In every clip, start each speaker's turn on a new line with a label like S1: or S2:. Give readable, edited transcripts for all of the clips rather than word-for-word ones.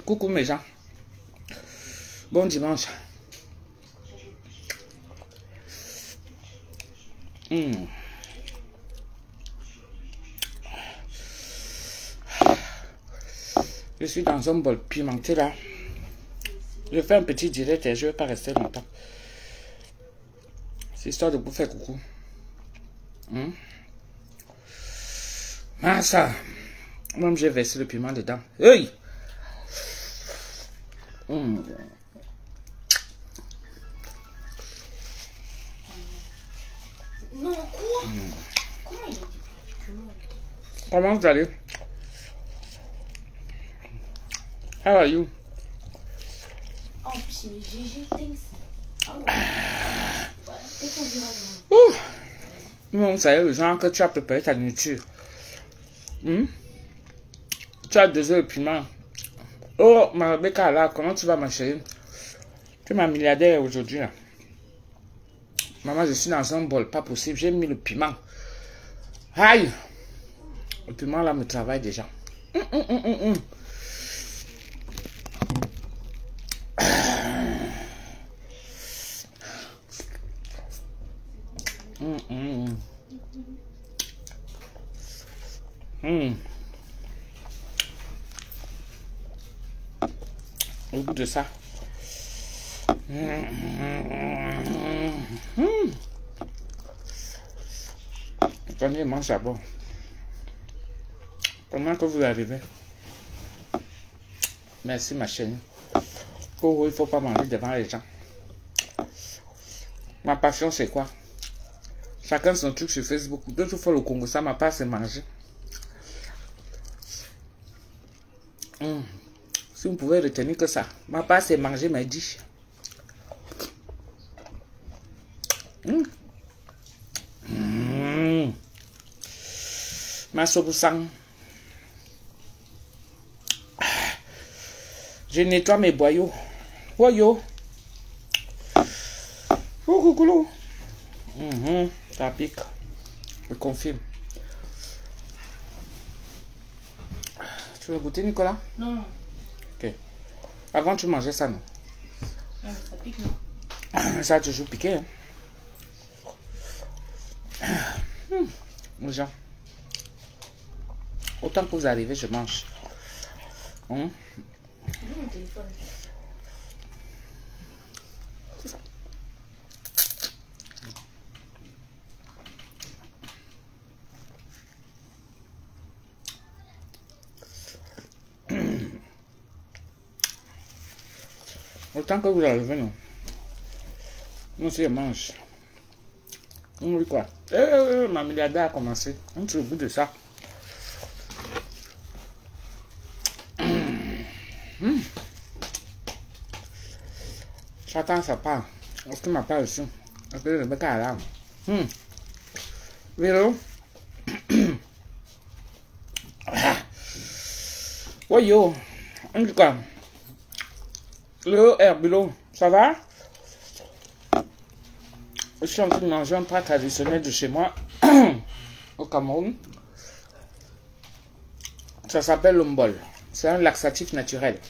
S1: Coucou mes gens. Bon dimanche. Je suis dans un bol pimenté là. Je fais un petit direct et je ne vais pas rester longtemps. C'est histoire de vous faire coucou. Ah ça. Même j'ai versé le piment dedans. Hey!
S2: Non, quoi? Comment il a dit piment?
S1: Comment vous allez? How are you?
S2: En plus, il est GG, thanks. Ah ouais. Voilà, et ton virage.
S1: Non, vous savez, le genre que tu as préparé ta nourriture. Tu as 2 heures de piment. Oh, ma Rebecca, là, comment tu vas, ma chérie? Tu es ma milliardaire aujourd'hui. Maman, je suis dans un bol, pas possible. J'ai mis le piment. Aïe! Le piment, là, me travaille déjà. Au bout de ça. Attendez, mange d'abord. Comment que vous arrivez? Merci ma chérie. Oh, il ne faut pas manger devant les gens. Ma passion c'est quoi? Chacun son truc sur Facebook. D'autres fois le Congo, ça ma part c'est manger. Si vous pouvez retenir que ça, ma part c'est manger mes dishes. Ma souboussang. Je nettoie mes boyaux. Boyaux. Oh, coucou. Ça pique. Je confirme. Tu veux goûter, Nicolas?
S2: Non.
S1: Ok. Avant, tu mangeais ça, non?
S2: Ça pique, non?
S1: Ça a toujours piqué. Les gens. Autant que vous arrivez, je mange.
S2: Mon téléphone.
S1: Autant que vous arrivez, non? Non, si je mange. Oui, quoi? Ma milliardaire a commencé. On se bout de ça. J'attends sa part. Est-ce que ma part aussi? Est-ce que je me casse là? Vélo? Oui, yo. En tout cas. Le herbulot, ça va? Je suis en train de manger un plat traditionnel de chez moi, au Cameroun. Ça s'appelle l'ombol. C'est un laxatif naturel.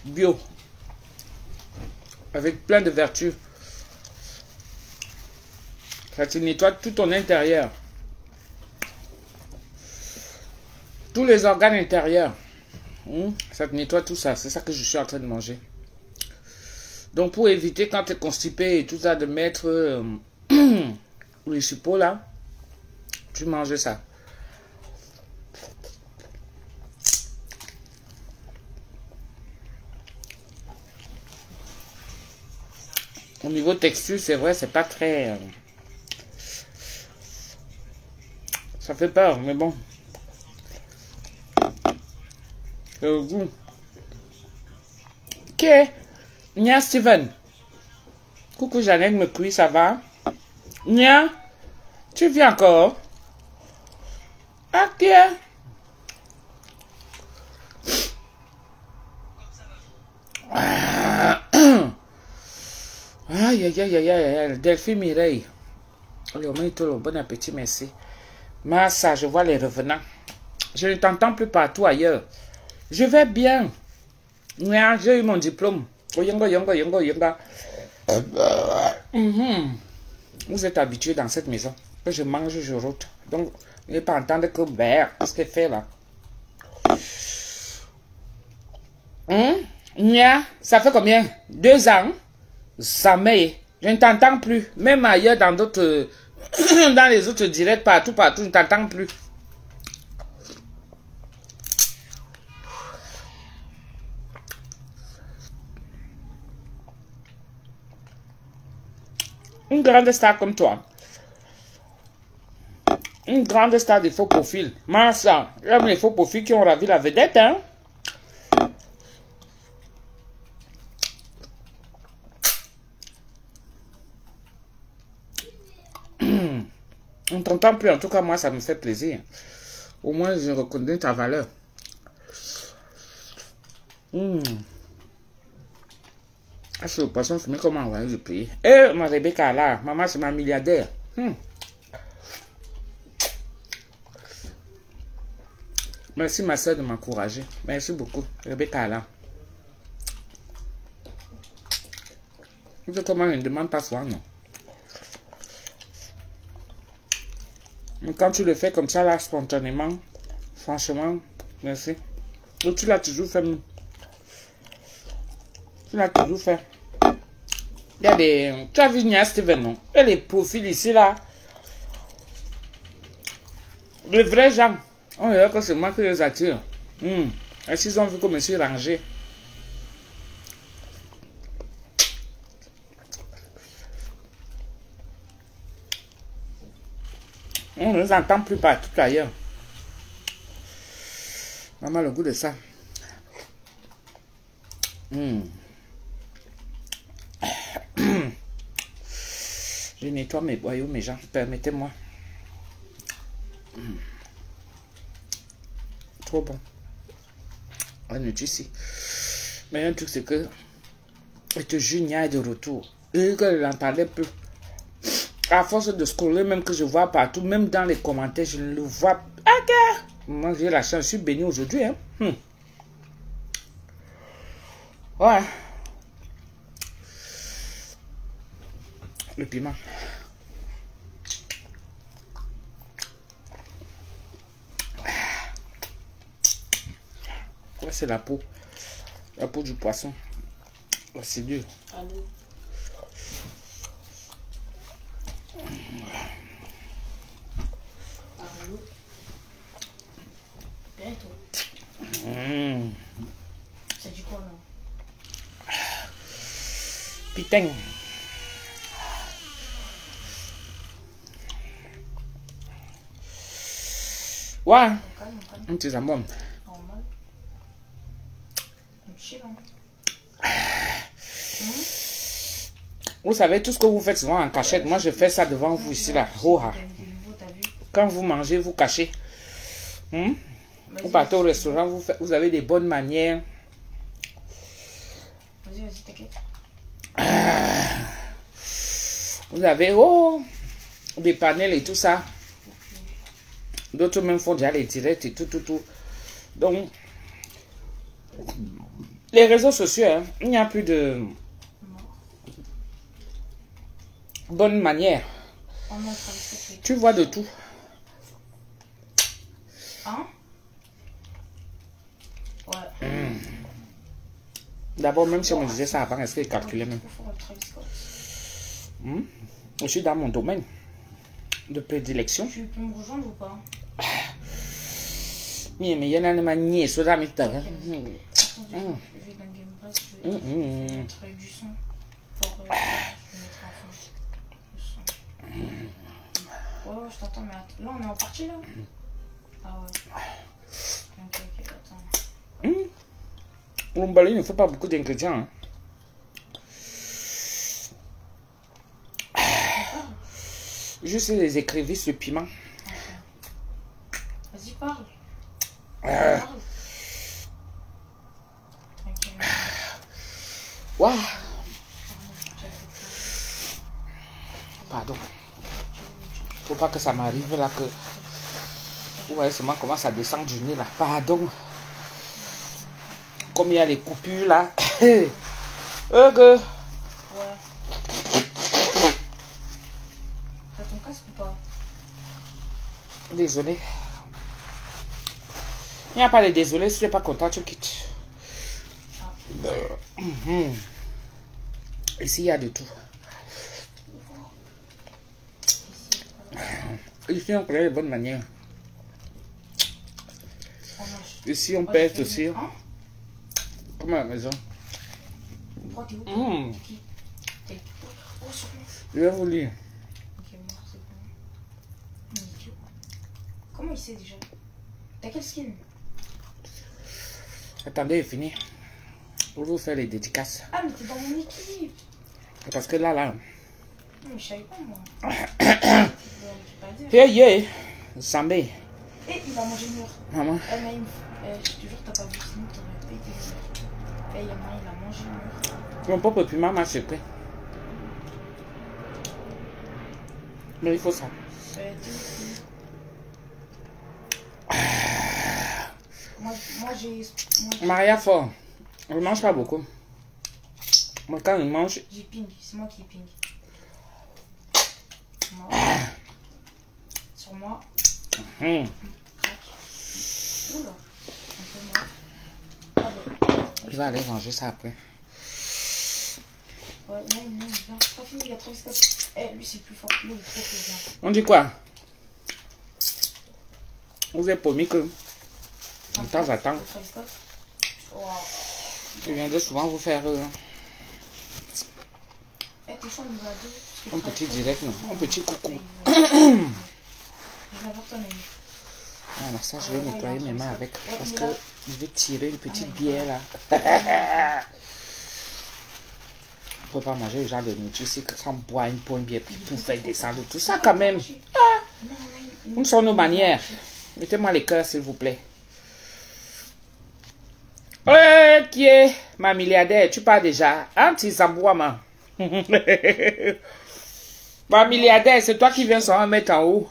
S1: Bio. Avec plein de vertus. Ça te nettoie tout ton intérieur. Tous les organes intérieurs. Ça te nettoie tout ça. C'est ça que je suis en train de manger. Donc pour éviter quand tu es constipé et tout ça de mettre les suppos là, tu manges ça. Au niveau texture, c'est vrai, c'est pas très... ça fait peur, mais bon. Le goût. Ok. Nia Steven. Coucou Jeannette McCui, ça va? Nia, tu viens encore? Ok. Aïe, aïe, aïe, aïe, aïe, Delphine Mireille. Bon appétit, merci. Massa, je vois les revenants. Je ne t'entends plus partout ailleurs. Je vais bien. J'ai eu mon diplôme. Vous êtes habitués dans cette maison. Que je mange, je rote. Donc, vous n'allez pas entendre que qu'est-ce qu'elle fait là. Ça fait combien? 2 ans? Jamais. Je ne t'entends plus. Même ailleurs, dans d'autres... dans les autres directs, partout, je ne t'entends plus. Une grande star comme toi. Une grande star de faux profils. Massa, j'aime les faux profils qui ont ravi la vedette, hein. On ne t'entend plus, en tout cas, moi, ça me fait plaisir. Au moins, je reconnais ta valeur. Ah, c'est le poisson fumé, comment envoyer le pays. Eh, ma Rebecca, là, maman, c'est ma milliardaire. Merci, ma soeur, de m'encourager. Merci beaucoup, Rebecca, là. Je comment je ne demande pas souvent, non. Mais quand tu le fais comme ça, là, spontanément, franchement, merci. Et tu l'as toujours fait. Tu l'as toujours fait. Il y a des... Tu as vu Nia Steven, non? Et les profils ici, là. Les vrais gens. On dirait que c'est moi qui les attire. Et s'ils ont vu comme je suis rangé. On ne les entend plus partout ailleurs. Maman, le goût de ça. Je nettoie mes boyaux, mes gens. Permettez-moi. Trop bon. On est ici. Mais un truc, c'est que je te jure, Nia est de retour. Et que je l'entendais plus. À force de scroller, même que je vois partout, même dans les commentaires, je ne le vois pas. Moi, j'ai la chance, je suis béni aujourd'hui. Hein. Ouais. Le piment. Ouais, c'est la peau. La peau du poisson. Ouais, c'est dur.
S2: Allô. Allô. Bien et toi? Ça dit quoi là?
S1: Putain. Ouais. Un petit jambon.
S2: Normal. Chill, hein.
S1: Vous savez, tout ce que vous faites souvent en cachette, moi je fais ça devant vous ici là. Quand vous mangez, vous cachez. Vous partez au restaurant, vous avez des bonnes manières.
S2: Vas-y, t'inquiète.
S1: Vous avez des panels et tout ça. D'autres même font déjà les directs et tout. Donc, les réseaux sociaux, hein, il n'y a plus de bonne manière. Tu vois de tout.
S2: Hein? Ouais.
S1: D'abord, même si on me disait ça avant, est-ce qu'il calculait même? Je suis dans mon domaine de prédilection.
S2: Tu peux me rejoindre ou pas?
S1: Mais il y en a une manière, ça va mettre.
S2: Je vais dans Game Pass, je vais mettre du son. Pour je vais mettre un fond. Ouais, je t'entends, mais attends. Là, on est en partie là? Ah ouais. Ok, attends.
S1: L'ombalé ne fait pas beaucoup d'ingrédients. Hein. Juste les écrevisses, le piment.
S2: Okay. Vas-y, parle.
S1: Waouh. Pardon. Faut pas que ça m'arrive là que Vous voyez seulement comment ça descend du nez là. Pardon. Comme il y a les coupures là. Ok.
S2: Ouais. T'as ton casque ou pas?
S1: Désolé. Il n'y a pas de désolé. Si tu n'es pas content, tu quittes. Ici, il y a de tout. Ici, on connaît les bonnes manières. Ici, on pèse aussi. Comme à la maison. Je vais vous lire.
S2: Comment il sait déjà? T'as quel skin?
S1: Attendez, il finit. Pour vous faire les dédicaces.
S2: Ah, mais t'es dans mon équipe.
S1: Parce que là.
S2: Non, mais je savais pas, moi.
S1: Yeah. Sambé.
S2: Et il va manger mûr.
S1: Maman.
S2: Je te jure, t'as pas vu, sinon t'aurais pété le mur. Et il a mangé mûr.
S1: Mon propre piment m'a surpris. Mais il faut ça.
S2: Moi j'ai.
S1: Maria fort. On ne mange pas beaucoup. Moi, quand il mange.
S2: J'ai ping, c'est moi qui ping. Sur moi.
S1: Oula, un peu il va aller manger ça après.
S2: Ouais, non, viens. Pas fini, il y a 34. Eh, lui c'est plus fort. Lui, il est trop bien.
S1: On dit quoi? Vous êtes promis que. De temps à temps. Je viendrai souvent vous faire. Un petit direct, non? Un petit coucou. Alors ça, je vais nettoyer mes mains avec. Parce que je vais tirer une petite bière là. On ne peut pas manger le genre de nourriture ici sans boire une bonne bière pour faire descendre tout ça quand même. Où sont nos manières? Mettez-moi les cœurs s'il vous plaît. Ok, ma milliardaire, tu pars déjà. Anti-Zambouama. Ma milliardaire, c'est toi qui viens s'en mettre en haut.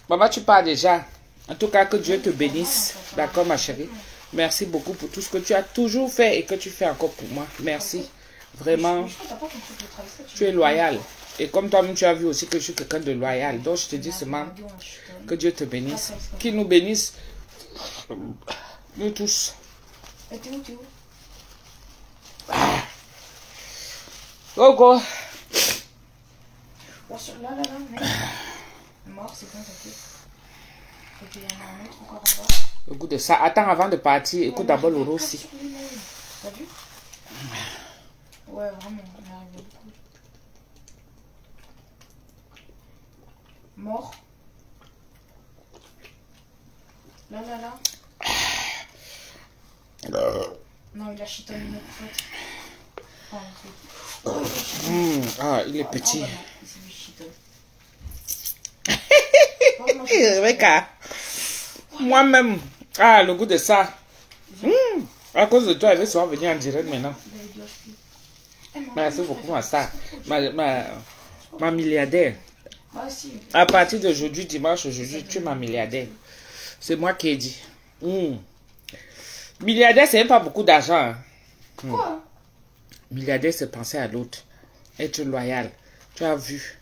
S1: Maman, tu pars déjà. En tout cas, que Dieu te bénisse. D'accord, ma chérie. Merci beaucoup pour tout ce que tu as toujours fait et que tu fais encore pour moi. Merci. Vraiment. Tu es loyal. Et comme toi-même, tu as vu aussi que je suis quelqu'un de loyal. Donc, je te dis seulement que Dieu te bénisse. Qu'il nous bénisse. Nous tous.
S2: T'es où?
S1: Go.
S2: Là, mec. Mort, c'est bon, t'inquiète. Et puis il y en a un autre encore en bas.
S1: Le goût de ça. Attends, avant de partir, écoute d'abord le aussi.
S2: T'as vu? Ouais, vraiment, on arrive beaucoup. Mort. Là. Non, il a chitonné notre faute.
S1: Ah, il est petit.
S2: C'est
S1: Rebecca. Moi-même. Ah, le goût de ça. À cause de toi, elle veut souvent venir en direct maintenant. Merci beaucoup, ma star. Ma milliardaire. À partir d'aujourd'hui, dimanche, aujourd'hui, tu es ma milliardaire. C'est moi qui ai dit. Milliardaire, c'est même pas beaucoup d'argent.
S2: Quoi?
S1: Milliardaire, c'est penser à l'autre. Être loyal. Tu as vu.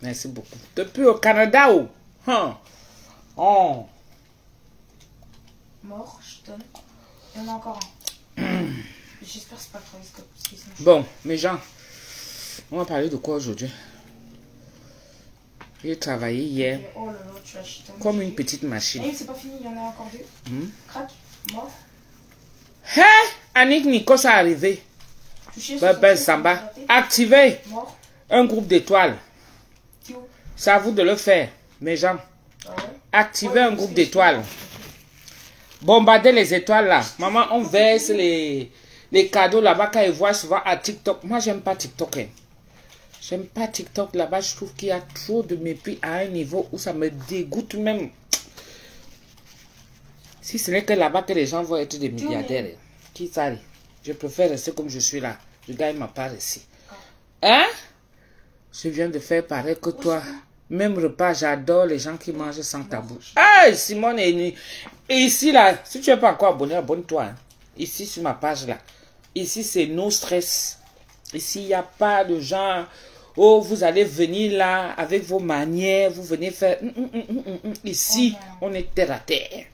S1: Merci beaucoup. Depuis au Canada, oh.
S2: Mort, je donne. Il y en a encore un. J'espère que c'est pas le Traviscope.
S1: Bon, mes gens, on va parler de quoi aujourd'hui? J'ai travaillé hier comme une petite machine.
S2: Et c'est pas fini, il y en a encore deux. Crac, mort.
S1: Hé, Annick Nico, ça arrivé. Bébé Samba, activez un groupe d'étoiles. C'est à vous de le faire, mes gens. Activez un groupe d'étoiles. Bombardez les étoiles là. Maman, on verse les cadeaux là-bas quand ils voient souvent à TikTok. Moi, j'aime pas TikTok. Hein. J'aime pas TikTok là-bas. Je trouve qu'il y a trop de mépris à un niveau où ça me dégoûte même. Si ce n'est que là-bas que les gens vont être des milliardaires. Qui ça? Je préfère rester comme je suis là. Je gagne ma part ici. Hein? Je viens de faire pareil que toi. Même repas, j'adore les gens qui mangent sans tabou. Ah, Simone est née. Et ici, là, si tu n'es pas encore abonné, abonne-toi. Hein. Ici, sur ma page, là. Ici, c'est no stress. Ici, il n'y a pas de gens... Oh, vous allez venir là, avec vos manières, vous venez faire... Ici, on est terre à terre.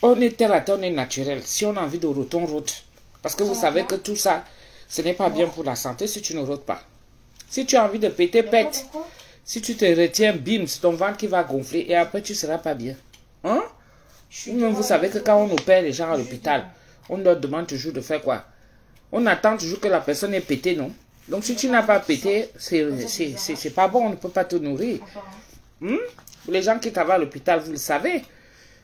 S1: On est terre à terre, on est naturel. Si on a envie de rôter, on rôte. Parce que vous savez que tout ça, ce n'est pas bien pour la santé si tu ne rôtes pas. Si tu as envie de péter, pète. Si tu te retiens, bim, c'est ton ventre qui va gonfler et après tu ne seras pas bien. Hein? Vous savez que quand on opère les gens à l'hôpital, on leur demande toujours de faire quoi? On attend toujours que la personne ait pété, non? Donc si tu n'as pas pété, c'est pas bon, on ne peut pas te nourrir. Les gens qui travaillent à l'hôpital, vous le savez.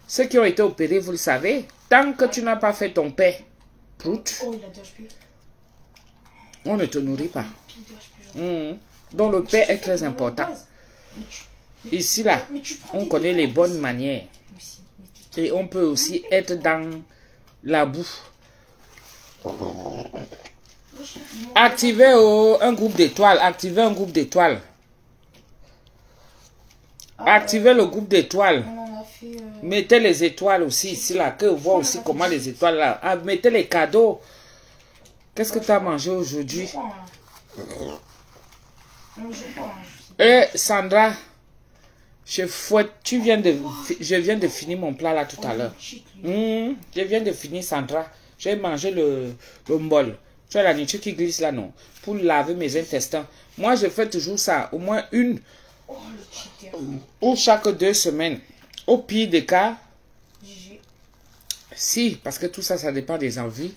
S1: Ceux qui ont été opérés, vous le savez. Tant que tu n'as pas fait ton paix, prout, on ne te nourrit pas. Donc le paix est très important. Ici, là, on connaît les bonnes manières. Et on peut aussi être dans la boue. Activez un groupe d'étoiles. Activez un groupe d'étoiles. Activez le groupe d'étoiles. Mettez les étoiles aussi ici, là. Que voit aussi comment les étoiles, là. Ah, mettez les cadeaux. Qu'est-ce que tu as mangé aujourd'hui? Et Sandra, je viens de finir mon plat là tout à l'heure. Je viens de finir, Sandra. J'ai mangé le bol. Tu as la nourriture qui glisse là, non? Pour laver mes intestins. Moi, je fais toujours ça. Au moins une ou chaque 2 semaines. Au pire des cas, si, parce que tout ça, ça dépend des envies.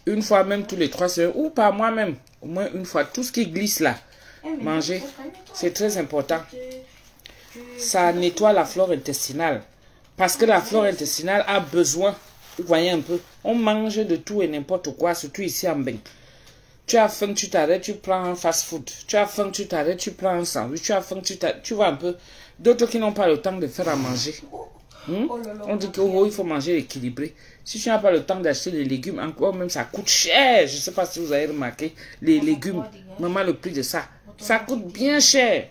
S1: Une fois même tous les 3 semaines, ou par moi-même, au moins une fois, tout ce qui glisse là, manger, c'est très important. Ça nettoie la flore intestinale. Parce que la flore intestinale a besoin, vous voyez un peu, on mange de tout et n'importe quoi, surtout ici en Beng. Tu as faim, tu t'arrêtes, tu prends un fast-food. Tu as faim, tu t'arrêtes, tu prends un sandwich. Tu as faim, tu vois un peu. D'autres qui n'ont pas le temps de faire à manger. On dit qu'il faut manger équilibré. Si tu n'as pas le temps d'acheter les légumes, encore même ça coûte cher. Je ne sais pas si vous avez remarqué. Les légumes, maman, le prix de ça. Ça coûte bien cher.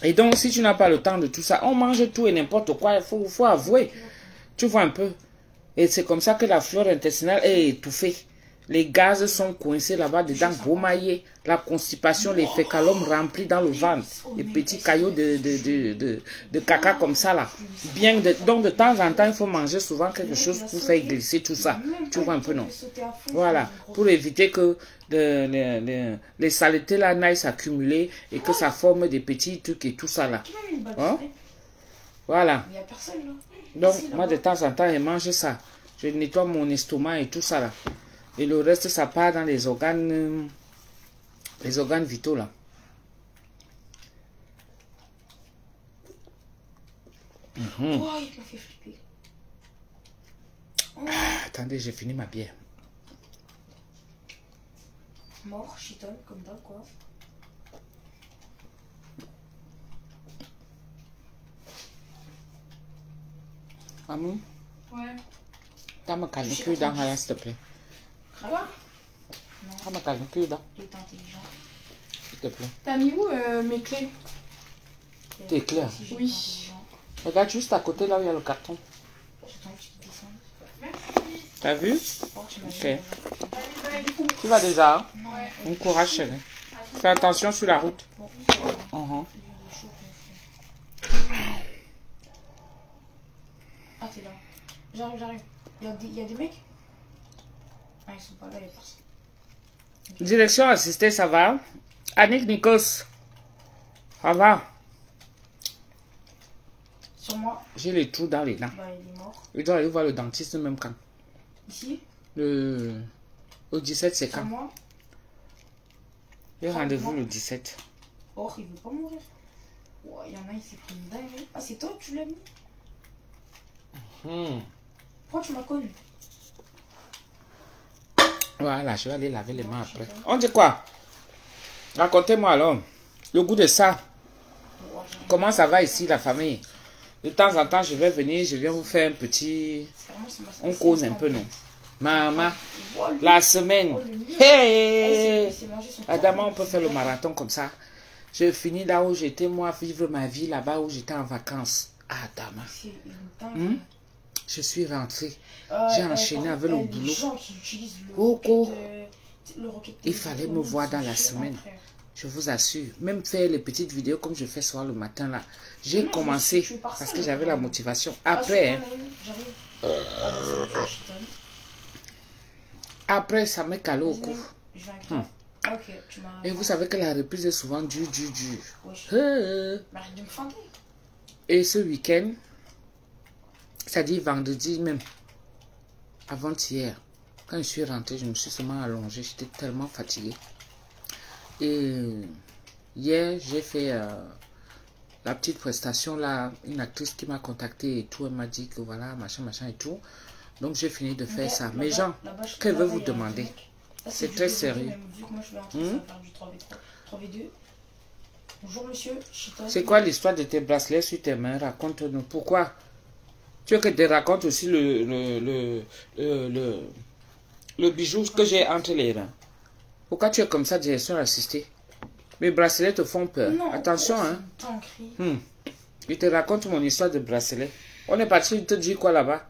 S1: Et donc, si tu n'as pas le temps de tout ça, on mange tout et n'importe quoi. Il faut avouer. Tu vois un peu. Et c'est comme ça que la flore intestinale est étouffée. Les gaz sont coincés là-bas dedans, baumaillés. La constipation, les fécalomes remplis dans le ventre. Les petits caillots de caca comme ça là. Donc de temps en temps, il faut manger souvent quelque chose pour faire glisser tout ça. Tu vois un peu, non? Voilà. Pour éviter que les saletés là n'aillent s'accumuler et que ça forme des petits trucs et tout ça là. Hein? Voilà. Donc moi de temps en temps, je mange ça. Je nettoie mon estomac et tout ça là. Et le reste, ça part dans les organes vitaux, là.
S2: Oh, il m'a fait flipper.
S1: Ah, attendez, j'ai fini ma bière.
S2: Mort, chiton, comme ça, quoi.
S1: Amou?
S2: Ouais.
S1: T'as ma canicule dans la s'il te plaît.
S2: Quoi?
S1: T'as ma canicule dans.
S2: Il est intelligent.
S1: S'il te plaît.
S3: T'as mis où mes clés?
S1: Tes clés?
S3: Oui.
S1: Regarde juste à côté là où il y a le carton. T'as vu? Ok. Tu vas déjà? Hein? Bon courage, chérie. Fais attention sur la route.
S2: Ah, t'es là. J'arrive. Il y a des mecs? Ah, ils sont pas là, il y a personne.
S1: Direction assistée, ça va? Annick Nikos, ça va?
S2: Sur moi?
S1: J'ai les trous dans les dents.
S2: Bah, il est mort.
S1: Je dois aller voir le dentiste même quand.
S2: Ici?
S1: Au 17, c'est
S2: Sur
S1: quand?
S2: moi?
S1: J'ai rendez-vous le 17.
S2: Oh, il veut pas mourir. Oh, il y en a, il s'est pris une dinguerie. Ah, c'est toi que tu l'as mis? Pourquoi tu m'as connu?
S1: Voilà, je vais aller laver les mains après. On dit quoi? Racontez-moi alors. Le goût de ça. Comment ça va ici, la famille? De temps en temps, je vais venir, je viens vous faire un petit... On cause un peu, non? Maman,
S2: Oh, lui.
S1: la semaine.
S2: Oh, le mur.
S1: Hey!
S2: Il s'est mangé son
S1: Adama,
S2: temps.
S1: on peut faire le marathon comme ça. Je finis là où j'étais, moi, vivre ma vie là-bas où j'étais en vacances. Adama.
S2: C'est une dingue.
S1: Je suis rentrée. J'ai enchaîné avec le boulot.
S2: Les gens qui utilisent le
S1: Coco.
S2: le Rocket
S1: Il fallait me voir dans la semaine. Je vous assure. Même faire les petites vidéos comme je fais soir le matin là. J'ai
S2: Non,
S1: commencé
S2: je suis par
S1: parce
S2: ça,
S1: que j'avais
S2: là.
S1: la motivation. Après, hein,
S2: J'arrive.
S1: après ça m'est calé au cou.
S2: Je viens avec toi. Ok, tu m'as.
S1: Et vous savez que la reprise est souvent dure.
S2: Wesh.
S1: Euh.
S2: Mais arrête de me feinter.
S1: Et ce week-end, c'est-à-dire vendredi même, avant-hier, quand je suis rentrée, je me suis seulement allongée. J'étais tellement fatiguée. Et hier, j'ai fait la petite prestation là. Une actrice qui m'a contacté et tout, elle m'a dit que voilà, machin et tout. Donc j'ai fini de faire ça. Mais Jean, qu'elle veut vous demander? C'est très sérieux.
S2: Vu que moi je vais entrer, ça va faire du 3v2. Bonjour monsieur.
S1: C'est quoi l'histoire de tes bracelets sur tes mains? Raconte-nous. Pourquoi? Tu veux que je te raconte aussi le bijou que j'ai entre les mains? Pourquoi tu es comme ça, direction assistée? Mes bracelets te font peur.
S2: Non,
S1: attention, hein.
S2: Tankery.
S1: Je te raconte mon histoire de bracelet. On est parti, il te dit quoi là-bas?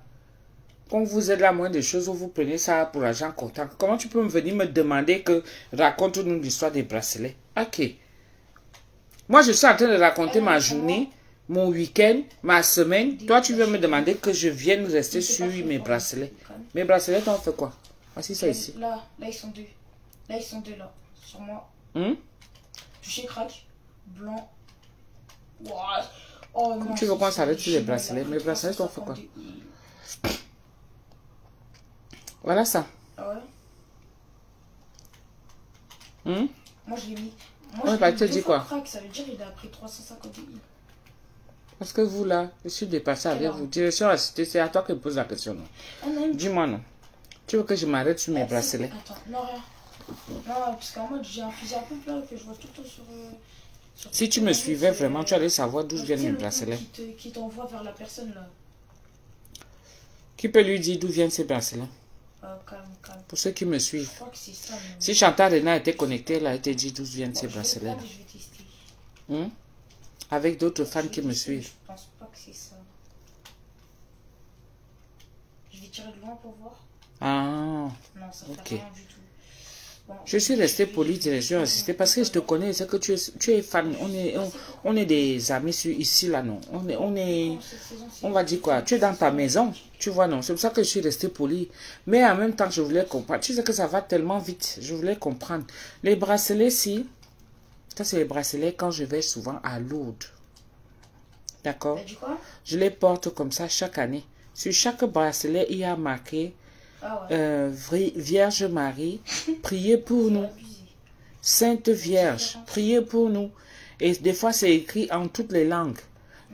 S1: Quand vous êtes la moindre des choses, vous prenez ça pour argent comptant. Comment tu peux venir me demander que raconte-nous l'histoire des bracelets? Ok. Moi, je suis en train de raconter ma journée, mon week-end, ma semaine. Toi, tu veux me demander que je vienne rester sur mes bracelets. Mes bracelets, t'en fais quoi? Voici ça ici.
S2: Là, ils sont deux. Là, ils sont deux là. Sur moi. Touché, crack. Blanc. Ouah. Oh, non,
S1: Tu veux qu'on s'arrête sur les bracelets? Mes bracelets, t'en fais quoi? Voilà ça.
S2: Ah ouais? Moi, je l'ai mis.
S1: Ouais, bah, tu te dis quoi?
S2: Crack, ça veut dire qu'il a pris 350 DI.
S1: Parce que vous là, je suis dépassé avec vous. Direction assistée, c'est à toi que je pose la question. Dis-moi non. Tu veux que je m'arrête sur mes bracelets?
S2: Attends, non, rien. Non, parce qu'en mode, j'ai un fusil à pompe là que je vois tout le temps sur.
S1: Si tu me suivais vraiment, tu allais savoir d'où viennent mes bracelets.
S2: Qui t'envoie vers la personne là.
S1: Qui peut lui dire d'où viennent ces bracelets?
S2: Calme.
S1: Pour ceux qui me suivent.
S2: Je crois que c'est ça. Mais...
S1: Si Chantal Rena était connectée, elle a été dit d'où viennent ces bracelets.
S2: Je vais tester.
S1: Avec d'autres fans qui me suivent.
S2: Je pense pas que c'est ça. Je vais tirer de loin pour voir.
S1: Ah.
S2: Non, ça fait rien du tout. Bon,
S1: je suis resté poli, direction assistée, parce que je te connais, c'est que tu es fan. On est des amis ici, là, non. On va dire quoi? Tu es dans ta maison, tu vois, non. C'est pour ça que je suis resté poli. Mais en même temps, je voulais comprendre. Tu sais que ça va tellement vite. Je voulais comprendre. Les bracelets, si. Ça, c'est les bracelets quand je vais souvent à Lourdes. D'accord? Je les porte comme ça chaque année. Sur chaque bracelet, il y a marqué Vierge Marie, priez pour nous. Sainte Vierge, priez pour nous. Et des fois, c'est écrit en toutes les langues.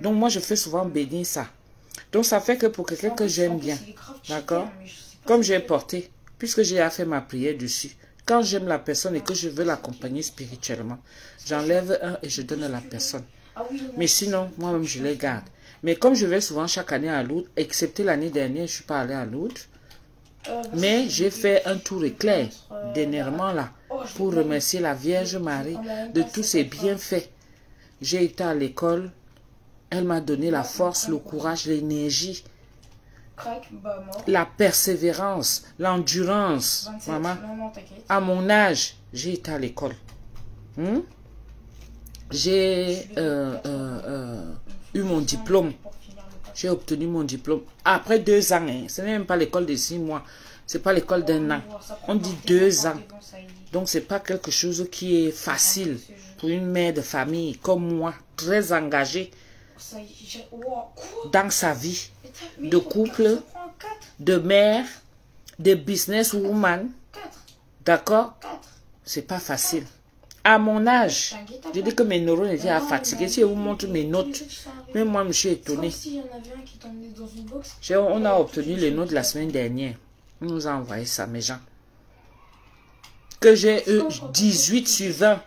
S1: Donc, moi, je fais souvent bénir ça. Donc, ça fait que pour quelqu'un que j'aime bien, d'accord? Comme j'ai porté, puisque j'ai fait ma prière dessus, quand j'aime la personne et que je veux l'accompagner spirituellement, j'enlève un et je donne à la personne. Mais sinon, moi-même, je les garde. Mais comme je vais souvent chaque année à Lourdes, excepté l'année dernière, je ne suis pas allée à Lourdes, mais j'ai fait un tour éclair dernièrement là pour remercier la Vierge Marie de tous ses bienfaits. J'ai été à l'école, elle m'a donné la force, le courage, l'énergie, la persévérance, l'endurance. Maman, à mon âge, j'ai été à l'école. J'ai eu mon diplôme. J'ai obtenu mon diplôme après 2 ans. Hein. Ce n'est même pas l'école de 6 mois. Ce n'est pas l'école d'1 an. On dit 2 ans. Donc, ce n'est pas quelque chose qui est facile pour une mère de famille comme moi, très engagée dans sa vie de couple, de mère, de businesswoman. D'accord? C'est pas facile. À mon âge, je dis que mes neurones étaient fatigués. Si je vous montre mes notes, même moi, je me suis étonné. On a obtenu les notes la semaine dernière. On nous a envoyé ça, mes gens. Que j'ai eu 18 sur 20.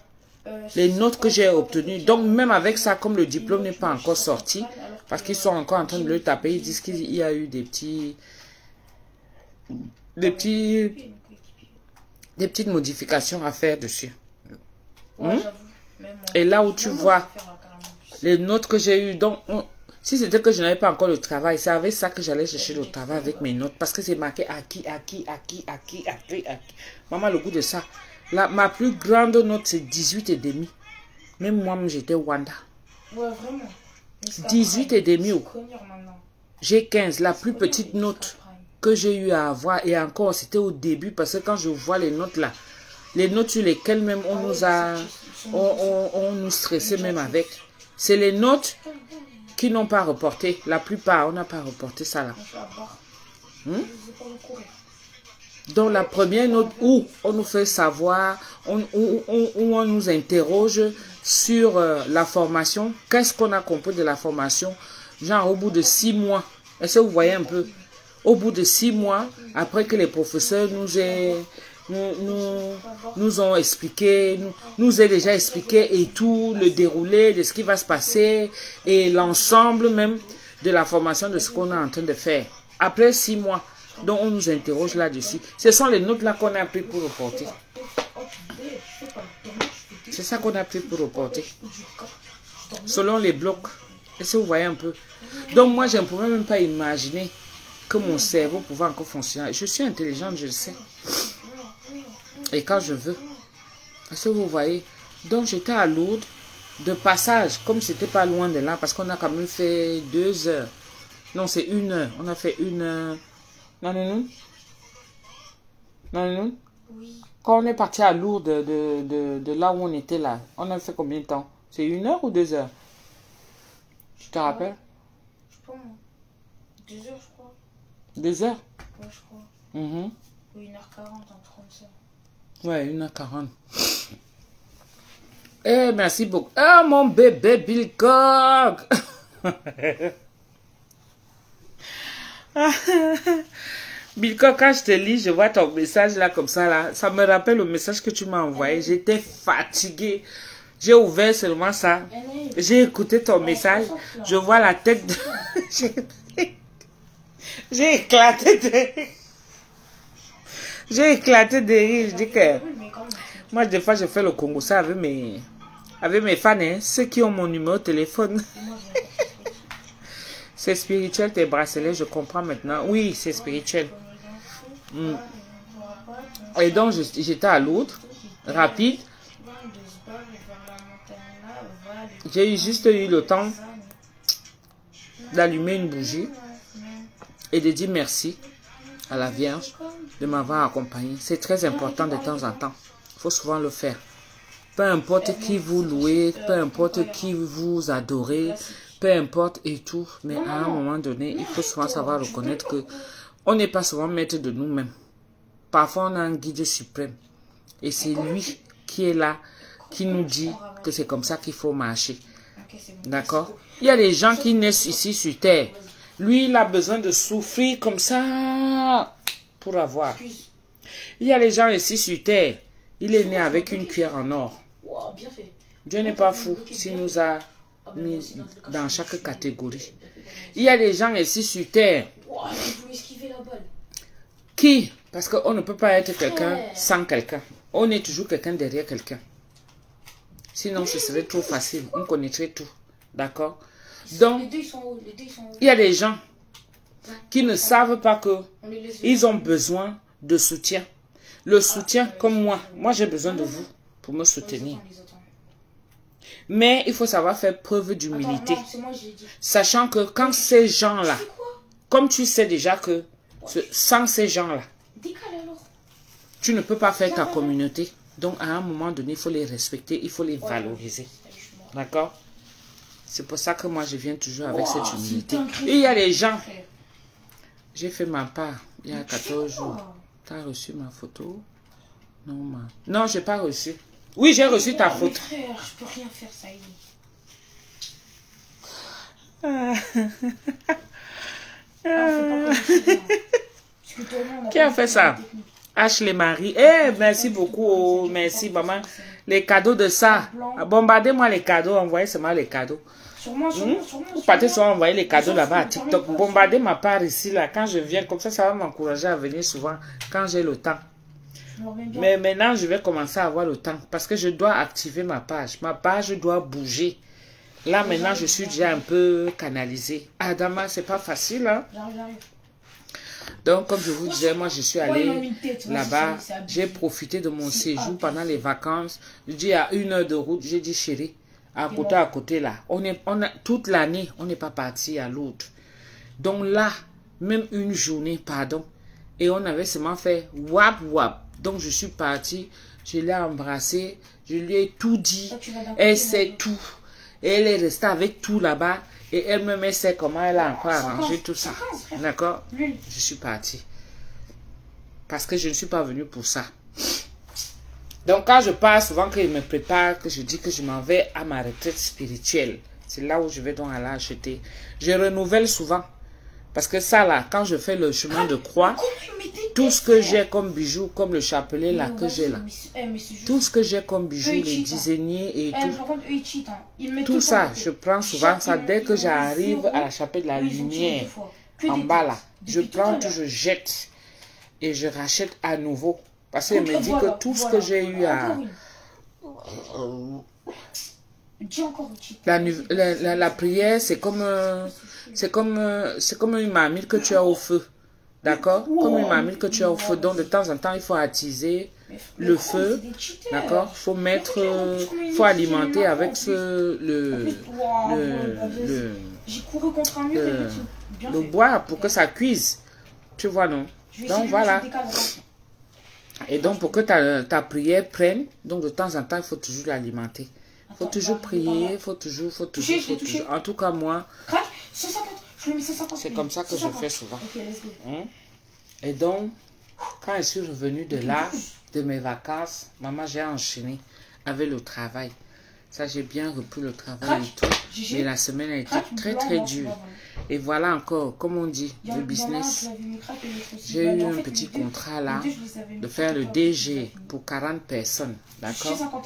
S1: Les notes que j'ai obtenues. Donc, même avec ça, comme le diplôme n'est pas encore sorti, parce qu'ils sont encore en train de le taper, ils disent qu'il y a eu des petits des petites modifications à faire dessus.
S2: Ouais, j'avoue. Même moi.
S1: Et là où tu
S2: Même moi,
S1: vois
S2: je vais faire carrément plus.
S1: les notes que j'ai eues, donc si c'était que je n'avais pas encore le travail, c'est avec ça que j'allais chercher le travail avec mes notes. Parce que c'est marqué acquis. Maman, le goût de ça. Ma plus grande note, c'est 18 et demi. Même moi, j'étais Wanda.
S2: Ouais, vraiment. Mais c'est
S1: 18 et demi.
S2: c'est connu maintenant.
S1: J'ai 15. La plus
S2: C'est connu,
S1: petite
S2: mais
S1: note
S2: c'est prime.
S1: que j'ai eu à avoir. Et encore, c'était au début. Parce que quand je vois les notes là, les notes sur lesquelles même on nous a... On nous stressait même avec. C'est les notes qui n'ont pas reporté. La plupart, on n'a pas reporté ça là.
S2: Je vais avoir.
S1: Hmm?
S2: Je sais pas où courir.
S1: Donc la première note où on nous fait savoir, où on nous interroge sur la formation. Qu'est-ce qu'on a compris de la formation? Genre au bout de 6 mois. Est-ce que vous voyez un peu? Au bout de 6 mois, après que les professeurs nous ont expliqué, nous aient déjà expliqué et tout, le déroulé de ce qui va se passer et l'ensemble même de la formation de ce qu'on est en train de faire. Après 6 mois, donc on nous interroge là-dessus. Ce sont les notes là qu'on a pris pour reporter. C'est ça qu'on a pris pour reporter. Selon les blocs. Est-ce que vous voyez un peu? Donc moi, je ne pouvais même pas imaginer que mon cerveau pouvait encore fonctionner. Je suis intelligente, je le sais. Et quand je veux. Est-ce que vous voyez? Donc j'étais à Lourdes de passage, comme c'était pas loin de là, parce qu'on a quand même fait 2 heures. Non, c'est 1 heure. On a fait 1 heure. Non.
S2: Oui.
S1: Quand on est parti à Lourdes de là où on était là, on a fait combien de temps? C'est 1 heure ou 2 heures? Tu te rappelles?
S2: Je sais pas moi. 2 heures, je crois.
S1: 2 heures?
S2: Ouais, je crois.
S1: Mhm.
S2: Ou 1h40, un truc comme ça.
S1: Ouais, 1h40. Eh, merci beaucoup. Ah, mon bébé Bill Cock! Bill Cock, quand je te lis, je vois ton message là, comme ça, là. Ça me rappelle le message que tu m'as envoyé. J'étais fatiguée. J'ai ouvert seulement ça. J'ai écouté ton message. Je vois la tête de... J'ai éclaté de rire. J'ai éclaté de rire. Je dis que... Moi, des fois, je fais le Congo ça avec mes fans, hein, ceux qui ont mon numéro de téléphone. C'est spirituel, tes bracelets, je comprends maintenant. Oui, c'est spirituel. Et donc, j'étais à Lourdes, rapide. J'ai juste eu le temps d'allumer une bougie et de dire merci à la Vierge de m'avoir accompagné. C'est très important de temps en temps. Il faut souvent le faire. Peu importe qui vous louez, peu importe qui vous adorez, peu importe et tout. Mais à un moment donné, il faut souvent savoir reconnaître que on n'est pas souvent maître de nous-mêmes. Parfois, on a un guide suprême. Et c'est lui qui est là, qui nous dit que c'est comme ça qu'il faut marcher. D'accord? Il y a des gens qui naissent ici sur terre. Lui, il a besoin de souffrir comme ça pour avoir. Il y a les gens ici sur terre. Il est né avec une cuillère en or. Dieu n'est pas fou s'il nous a mis dans chaque catégorie. Il y a des gens ici sur terre qui, parce qu'on ne peut pas être quelqu'un sans quelqu'un. On est toujours quelqu'un derrière quelqu'un. Sinon, ce serait trop facile. On connaîtrait tout. D'accord? Donc, il y a des gens qui ne savent pas qu'ils ont besoin de soutien. Le soutien, comme moi. Moi, j'ai besoin de vous pour me soutenir. Mais il faut savoir faire preuve d'humilité. Sachant que quand ces gens-là, comme tu sais déjà que sans ces gens-là, tu ne peux pas faire ta communauté. Donc, à un moment donné, il faut les respecter, il faut les valoriser. D'accord? C'est pour ça que moi, je viens toujours avec cette humilité. Et il y a des gens. J'ai fait ma part il y a 14 jours. Tu as reçu ma photo? Non, je n'ai pas reçu. Oui, j'ai reçu ta photo.
S2: Frère, je peux rien faire, ça y est.
S1: Qui a fait ça? Ashley Marie. Eh, merci beaucoup. Oh, merci, maman. Les cadeaux de ça. Bombardez-moi les cadeaux. Envoyez seulement les cadeaux.
S2: Sûrement,
S1: Vous partez souvent envoyer les cadeaux là-bas à TikTok. Bombarder ma part ici, là, quand je viens. Comme ça va m'encourager à venir souvent quand j'ai le temps. Mais maintenant, je vais commencer à avoir le temps. Parce que je dois activer ma page. Ma page doit bouger. Là, maintenant, je suis déjà un peu canalisée. Adama, c'est pas facile, hein?
S2: J'arrive.
S1: Donc, comme je vous disais, moi, je suis allée là-bas. J'ai profité de mon séjour pendant les vacances. Je dis à 1 heure de route, j'ai dit, chérie, à côté, là. Toute l'année, on n'est pas parti à l'autre. Donc là, même une journée, pardon. Et on avait seulement fait wap wap. Donc, je suis partie, je l'ai embrassée, je lui ai tout dit. Elle sait tout. Et elle est restée avec tout là-bas. Et elle-même, elle sait comment elle a encore arrangé tout ça. D'accord? Je suis partie. Parce que je ne suis pas venue pour ça. Donc, quand je pars, souvent qu'il me prépare, que je dis que je m'en vais à ma retraite spirituelle. C'est là où je vais donc aller acheter. Je renouvelle souvent. Parce que ça, là, quand je fais le chemin de croix, tout ce que j'ai comme bijoux, comme le chapelet là que j'ai là, tout ce que j'ai comme bijoux, les dizainiers et tout ça, je prends souvent ça dès que j'arrive à la chapelle de la lumière, en bas là, je prends tout, je jette et je rachète à nouveau. Parce qu'elle me dit que tout ce que j'ai eu à... La prière, c'est comme une marmite que tu as au feu. D'accord? Comme une marmite que tu as au feu. Donc, de temps en temps, il faut attiser le feu. D'accord? Il faut mettre... faut alimenter avec le bois pour que ça cuise. Tu vois, non? Donc, voilà. Et donc, pour que ta prière prenne, donc de temps en temps, il faut toujours l'alimenter. Il faut toujours prier, il faut toujours. En tout cas, moi, c'est comme ça que je fais souvent. Et donc, quand je suis revenue de là, de mes vacances, maman, j'ai enchaîné avec le travail. Ça, j'ai bien repris le travail et tout. Mais la semaine a été très, très dure. Et voilà encore, comme on dit, le business. J'ai eu un petit contrat là, de faire le DG pour 40 personnes. D'accord?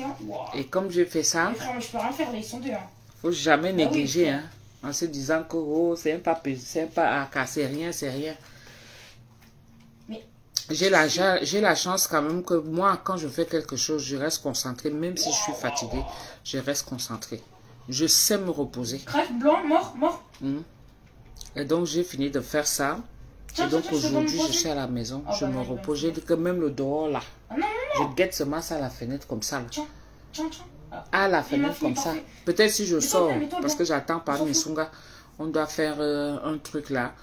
S1: Et comme j'ai fait ça, il ne faut jamais négliger, hein, en se disant que oh, c'est pas à casser rien, c'est rien. J'ai la chance quand même que moi, quand je fais quelque chose, je reste concentré. Même si je suis fatigué, je reste concentré. Je sais me reposer.
S2: Blanc, mort.
S1: Et donc, j'ai fini de faire ça. Et donc, aujourd'hui, je suis à la maison. Je me repose. J'ai dit que même le dehors, là, je guette seulement ça à la fenêtre comme ça. Là. À la fenêtre comme ça. Peut-être si je sors, parce que j'attends par Missunga, on doit faire un truc là.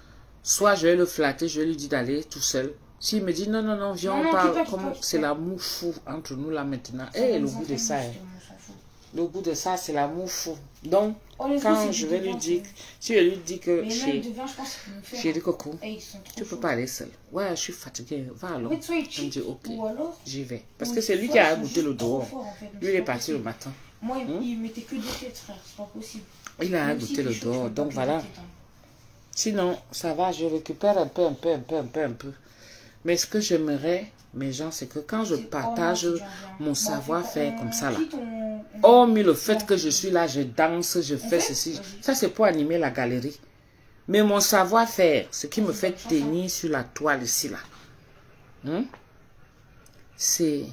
S1: Soit je vais le flatter, je vais lui dire d'aller tout seul. S'il me dit non, viens, on parle. C'est l'amour fou entre nous là maintenant. Et le goût de ça. Le goût de ça, c'est l'amour fou. Donc, quand je vais lui dire, si je lui dis que chérie Coco, tu peux pas aller seul. Ouais, je suis fatiguée, va alors. Il me dit ok, j'y vais. Parce que c'est lui qui a goûté le dehors. Lui, il est parti le matin.
S2: Moi, il mettait que 2 têtes, frère, c'est pas possible.
S1: Il a goûté le dehors, donc voilà. Sinon, ça va, je récupère un peu. Mais ce que j'aimerais, mes gens, c'est que quand je partage mon savoir-faire comme ça, là, hormis le fait que je suis là, je danse, je fais ceci, ça c'est pour animer la galerie. Mais mon savoir-faire, ce qui me fait tenir sur la toile ici, là, c'est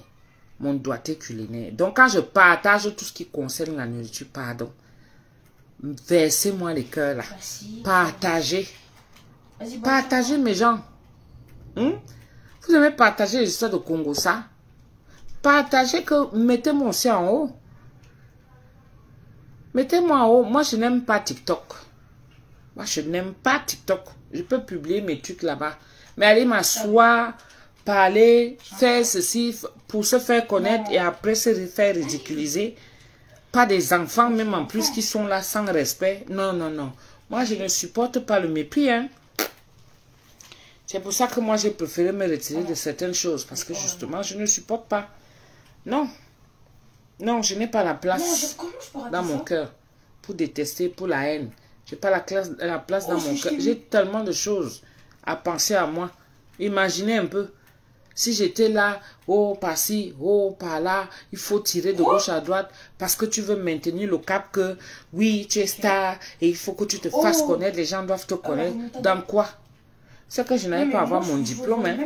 S1: mon doigté culinaire. Donc quand je partage tout ce qui concerne la nourriture, pardon, versez-moi les cœurs là. Partagez. Partagez mes gens. Vous aimez partager les histoires de Congo, ça? Partagez que, mettez-moi aussi en haut. Mettez-moi en haut. Moi, je n'aime pas TikTok. Moi, je n'aime pas TikTok. Je peux publier mes trucs là-bas. Mais aller m'asseoir, parler, faire ceci, pour se faire connaître et après se faire ridiculiser. Pas des enfants, même en plus, qui sont là sans respect. Non. Moi, je ne supporte pas le mépris, hein. C'est pour ça que moi, j'ai préféré me retirer de certaines choses. Parce que justement, je ne supporte pas. Non, je n'ai pas la place dans mon cœur pour détester, pour la haine. Je n'ai pas la place dans mon cœur. J'ai tellement de choses à penser à moi. Imaginez un peu. Si j'étais là, oh, par-ci, oh, par-là, il faut tirer de gauche à droite parce que tu veux maintenir le cap que, oui, tu es star et il faut que tu te fasses connaître, les gens doivent te connaître. Dans quoi? C'est que je n'avais pas à avoir mon diplôme. Hein.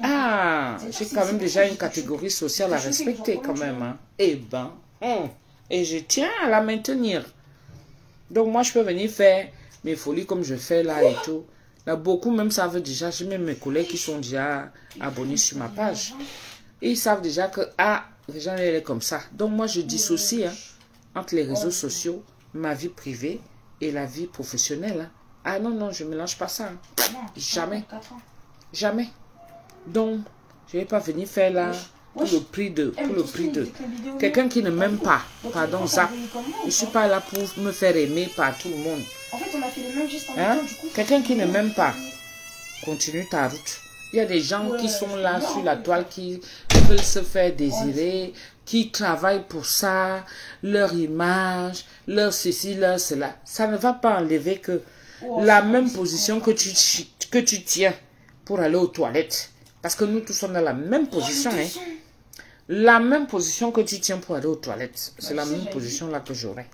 S1: Ah, j'ai quand même déjà une catégorie sociale à respecter quand même. Hein. Eh ben, et je tiens à la maintenir. Donc moi, je peux venir faire mes folies comme je fais là et tout. Là, beaucoup même savent déjà, j'ai même mes collègues qui sont déjà abonnés sur ma page. Et ils savent déjà que, ah, les gens, elle est comme ça. Donc moi, je dissocie hein, entre les réseaux sociaux, ma vie privée et la vie professionnelle. Hein. Ah non, non, je ne mélange pas ça. Hein. Jamais. Jamais. Donc, je ne vais pas venir faire là pour le prix de... Quelqu'un qui ne m'aime pas, pardon, Zap. Je ne suis pas là pour me faire aimer par tout le monde.
S2: En fait, on a fait les mêmes gestes en
S1: Hein?
S2: même temps, du coup.
S1: Quelqu'un qui ne m'aime pas, continue ta route. Il y a des gens qui sont là sur la toile, qui veulent se faire désirer, qui travaillent pour ça, leur image, leur ceci, leur cela. Ça ne va pas enlever que la même position que tu tiens pour aller aux toilettes. Parce que nous tous sommes dans la même position. Hein. La même position que tu tiens pour aller aux toilettes. C'est la même position là que j'aurai.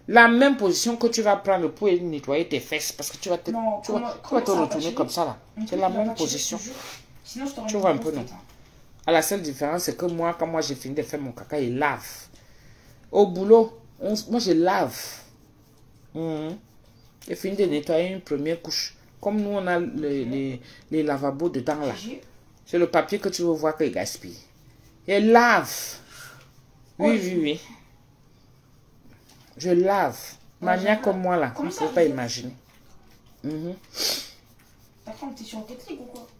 S1: La même position que tu vas prendre pour nettoyer tes fesses. Parce que tu vas te, tu vas te retourner comme ça là. C'est la même position. Tu vois un peu, non? La seule différence, c'est que moi, quand moi j'ai fini de faire mon caca, il lave. Au boulot, moi je lave. J'ai fini de nettoyer une première couche. Comme nous, on a les lavabos dedans là. C'est le papier que tu veux voir qu'il gaspille. Et lave. Oui, oui, oui. Je lave. Mania comme moi là. Vous ne pouvez pas imaginer.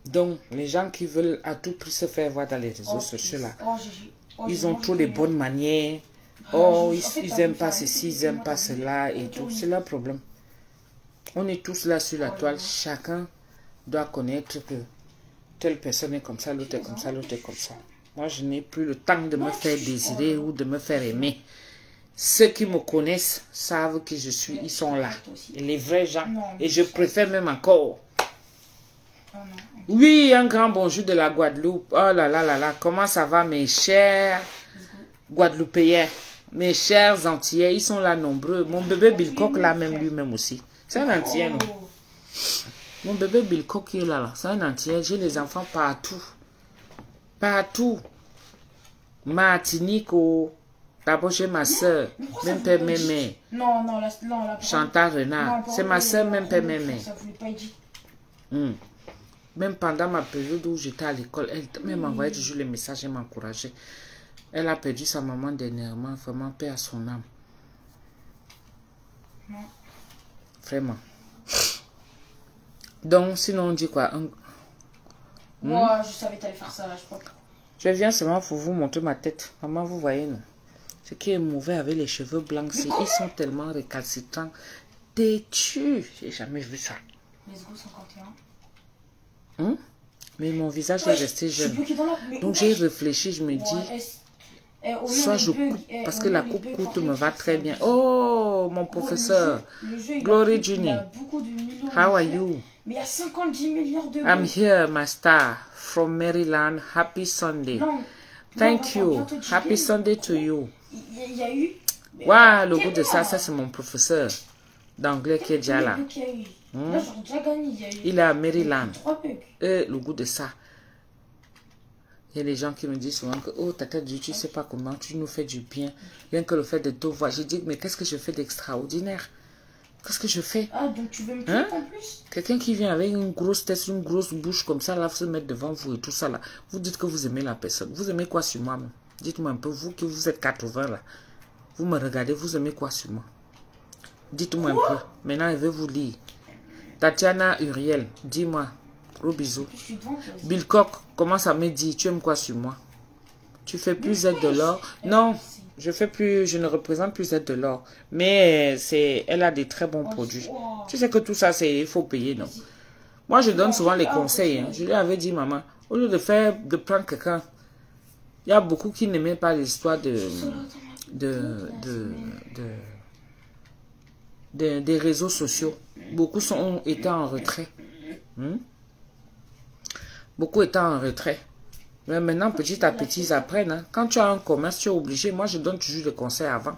S1: Donc, les gens qui veulent à tout prix se faire voir dans les réseaux sociaux là, ils ont trop de bonnes manières. Oh, ils n'aiment pas ceci, ils n'aiment pas cela et tout. C'est leur problème. On est tous là sur la toile. Chacun doit connaître que telle personne est comme ça, l'autre est comme ça, l'autre est comme ça. Moi, je n'ai plus le temps de me faire désirer ou de me faire aimer. Ceux qui me connaissent savent qui je suis. Ils sont là. Et les vrais gens. Et je préfère même encore. Oui, un grand bonjour de la Guadeloupe. Oh là là là là. Comment ça va, mes chers Guadeloupéens? Mes chers Antillais. Ils sont là nombreux. Mon bébé Bilcock là, même lui-même aussi. C'est un Antillais, non? Mon bébé Bilcock qui est là, c'est un Antillais. J'ai les enfants partout. Partout. Martinique, d'abord j'ai ma soeur, même père, même mère.
S2: Non,
S1: Chantal Renard. C'est ma soeur, même père, même mère. Même pendant ma période où j'étais à l'école, elle m'envoyait toujours les messages et m'encourageait. Elle a perdu sa maman dernièrement, vraiment, paix à son âme. Vraiment. Donc, sinon on dit quoi?
S2: Moi, je savais que tu allais faire ça là, je crois.
S1: Je viens seulement pour vous montrer ma tête. Maman, vous voyez, non? Ce qui est mauvais avec les cheveux blancs, c'est qu'ils sont tellement récalcitrants, têtus. J'ai jamais vu ça.
S2: Les go 51.
S1: Mais mon visage est resté jeune. Donc j'ai réfléchi, je me dis, soit je coupe, parce que la coupe courte me va très bien. Oh, mon professeur, Glory Juni, how are you?
S2: Mais il y a 50 milliards de...
S1: I'm here, my star, from Maryland. Happy Sunday. Thank you. Happy Sunday to you.
S2: Il y a eu...
S1: Waouh, le goût de ça, ça c'est mon professeur d'anglais qui est déjà là. Il est à Maryland. Le goût de ça. Il y a des gens qui me disent souvent que, oh, ta tête, tu ne sais pas comment, tu nous fais du bien. Rien que le fait de te voir. Je dis, mais qu'est-ce que je fais d'extraordinaire? Qu'est-ce que je fais?
S2: Ah, donc tu veux me tuer en plus?
S1: Quelqu'un qui vient avec une grosse tête, une grosse bouche comme ça, là, se mettre devant vous et tout ça, là. Vous dites que vous aimez la personne. Vous aimez quoi sur moi? Dites-moi un peu, vous qui vous êtes 80 là. Vous me regardez, vous aimez quoi sur moi? Dites-moi un peu. Maintenant, je vais vous lire. Tatiana Uriel, dis-moi. Gros bisous. Bilcock, commence à me dire, tu aimes quoi sur moi? Tu fais plus Z de l'or? Non, je ne représente plus Z de l'or. Mais elle a des très bons produits. Tu sais que tout ça, il faut payer, non? Moi, je donne souvent les conseils. Hein. Je lui avais dit, maman, au lieu de prendre quelqu'un, il y a beaucoup qui n'aimaient pas l'histoire des réseaux sociaux. Beaucoup ont été en retrait. Beaucoup étaient en retrait. Mais maintenant, petit à petit, ils apprennent. Hein. Quand tu as un commerce, tu es obligé. Moi, je donne toujours des conseils avant.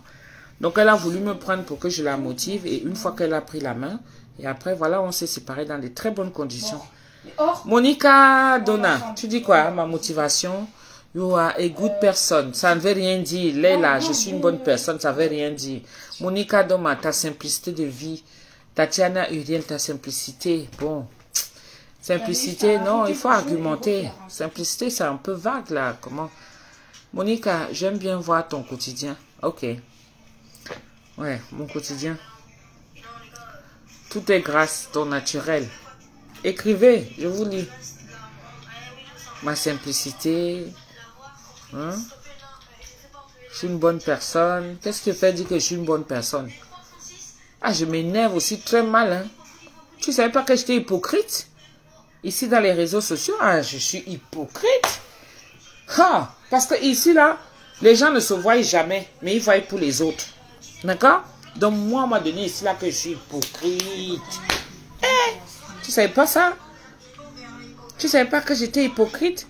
S1: Donc, elle a voulu me prendre pour que je la motive. Et une fois qu'elle a pris la main, et après, voilà, on s'est séparés dans de très bonnes conditions. Monica Donna, tu dis quoi? Ma motivation? You are a good person. Ça ne veut rien dire. Leila, je suis une bonne personne. Ça ne veut rien dire. Monica Donna, ta simplicité de vie. Tatiana Uriel, ta simplicité. Bon. Simplicité, non, il faut argumenter. Simplicité, c'est un peu vague là. Comment? Monica, j'aime bien voir ton quotidien. Ok. Ouais, mon quotidien. Tout est grâce, ton naturel. Écrivez, je vous lis. Ma simplicité. Hein? Je suis une bonne personne. Qu'est-ce qui fait dire que je suis une bonne personne? Ah, je m'énerve aussi très mal. Hein? Tu savais pas que j'étais hypocrite? Ici, dans les réseaux sociaux, ah, je suis hypocrite. Ah, parce que ici, là, les gens ne se voient jamais, mais ils voient pour les autres. D'accord? Donc, moi, on m'a donné ici, là, que je suis hypocrite. Tu savais pas ça? Tu savais pas que j'étais hypocrite?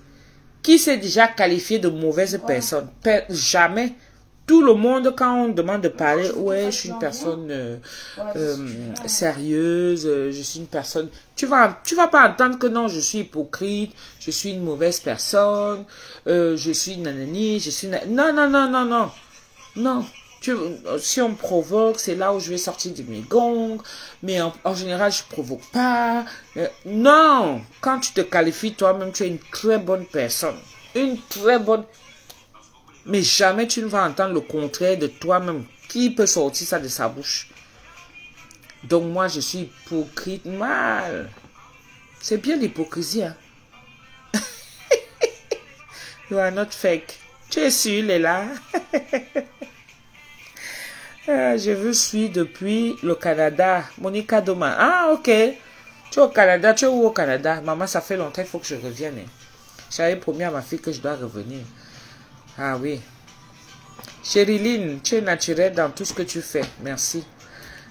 S1: Qui s'est déjà qualifié de mauvaise personne? Jamais. Tout le monde, quand on demande de parler, ouais, je suis une personne sérieuse, je suis une personne... Tu vas pas entendre que non, je suis hypocrite, je suis une mauvaise personne, je suis nanani, je suis... Non, non, non, non, non. Non. Si on me provoque, c'est là où je vais sortir de mes gongs, mais en général, je ne provoque pas. Non. Quand tu te qualifies toi-même, tu es une très bonne personne. Une très bonne... Mais jamais tu ne vas entendre le contraire de toi-même. Qui peut sortir ça de sa bouche? Donc moi, je suis hypocrite mal. C'est bien l'hypocrisie. Hein? You are not fake. Tu es sûr, Léla? Je vous suis depuis le Canada. Monica Doma. Ah, ok. Tu es au Canada. Tu es où au Canada? Maman, ça fait longtemps, il faut que je revienne. J'avais promis à ma fille que je dois revenir. Ah oui. Chériline, tu es naturelle dans tout ce que tu fais. Merci.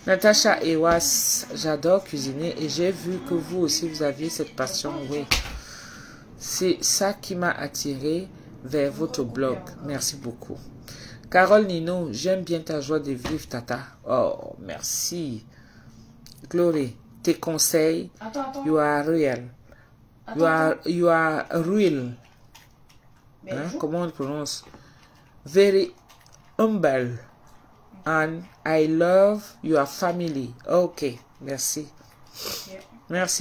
S1: Natacha Ewas, j'adore cuisiner et j'ai vu que vous aussi vous aviez cette passion. Oui. C'est ça qui m'a attiré vers votre blog. Merci beaucoup. Carole Nino, j'aime bien ta joie de vivre, Tata. Oh, merci. Glory, tes conseils.
S2: Attends.
S1: You are real. You are real. Hein? Comment on prononce? Very humble. And I love your family. Ok, merci. Yeah.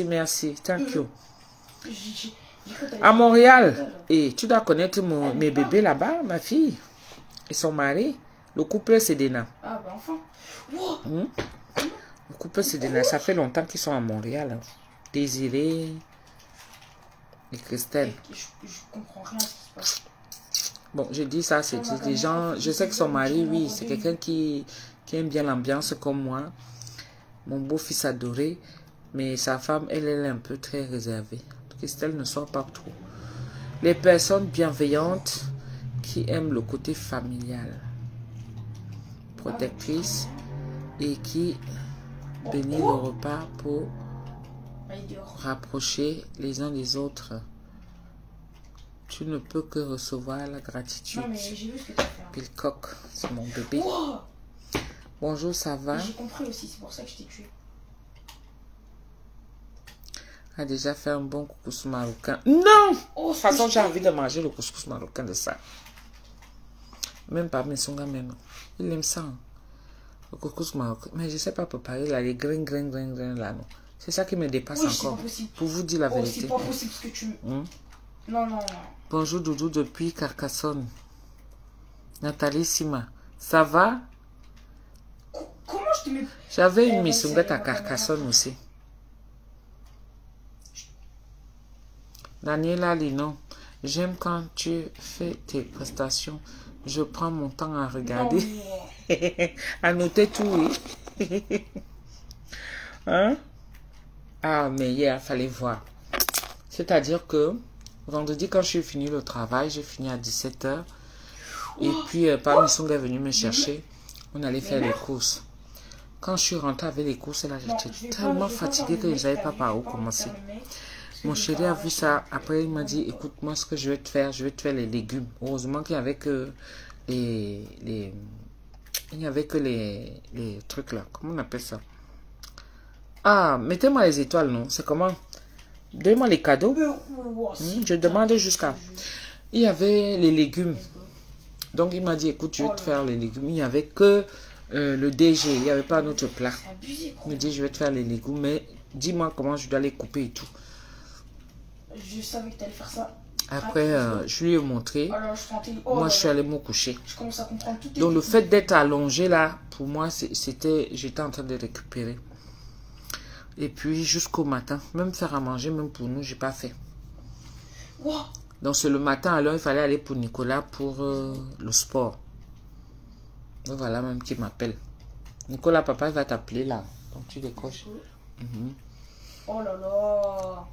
S1: Merci. Thank you. À Montréal, et tu dois connaître mes bébés là-bas, ma fille. Et son mari. Le couple Sedena.
S2: Ah, ben enfin. Wow.
S1: Le couple Sedena, ça fait longtemps qu'ils sont à Montréal. Hein. Désiré et Christelle.
S2: Je comprends rien à ce qui se passe.
S1: Bon, je dis ça, c'est des gens... Je sais que son mari, oui, c'est quelqu'un qui aime bien l'ambiance comme moi. Mon beau-fils adoré. Mais sa femme, elle est un peu très réservée. Christelle ne sort pas trop. Les personnes bienveillantes qui aiment le côté familial. Protectrice et qui bénit le repas pour rapprocher les uns des autres. Tu ne peux que recevoir la gratitude.
S2: Non, mais j'ai vu ce que tu as fait.
S1: Pilcock, c'est mon bébé.
S2: Wow.
S1: Bonjour, ça va?
S2: J'ai compris aussi, c'est pour ça que je t'ai tué.
S1: A déjà fait un bon couscous marocain. Non! De toute façon, j'ai envie de manger le couscous marocain de ça. Même pas mes songas même. Il aime ça. Hein. Le couscous marocain. Mais je ne sais pas préparer là, les grains là, non. C'est ça qui me dépasse encore. Pour vous dire la vérité.
S2: C'est pas possible ce que tu... Non.
S1: Bonjour Doudou depuis Carcassonne. Nathalie Sima. Ça va?
S2: Comment je te mets...
S1: J'avais une missunguette à Carcassonne aussi. Daniela Lino. J'aime quand tu fais tes prestations. Je prends mon temps à regarder. À noter tout, oui. Hein? Ah, mais hier, il fallait voir. C'est-à-dire que vendredi, quand je suis fini le travail, j'ai fini à 17 h. Et puis, Pamisung est venu me chercher. On allait faire les courses. Quand je suis rentrée avec les courses, là, j'étais tellement fatiguée que je ne savais pas par où commencer. Mon chéri a vu ça. Après, il m'a dit, écoute, moi, ce que je vais te faire, je vais te faire les légumes. Heureusement qu'il n'y avait que il n'y avait que les trucs là. Comment on appelle ça? Ah, mettez-moi les étoiles, non? C'est comment? Donnez-moi les cadeaux. Je demande jusqu'à... Il y avait les légumes. Donc, il m'a dit, écoute, je vais te faire les légumes. Il n'y avait que le DG. Il n'y avait pas un autre plat. Il me dit, je vais te faire les légumes, mais dis-moi comment je dois les couper et tout.
S2: Je savais que tu allais faire ça.
S1: Après, je lui ai montré.
S2: Alors,
S1: Moi, je suis allée me coucher.
S2: Je commence à comprendre tout.
S1: Donc, le fait d'être allongé là, pour moi, c'était... J'étais en train de récupérer. Et puis, jusqu'au matin, même faire à manger, même pour nous, j'ai pas fait.
S2: Wow.
S1: Donc, c'est le matin, alors, il fallait aller pour Nicolas pour le sport. Donc, voilà, même qui m'appelle. Nicolas, papa, il va t'appeler là. Donc, tu décroches.
S2: Oh là là.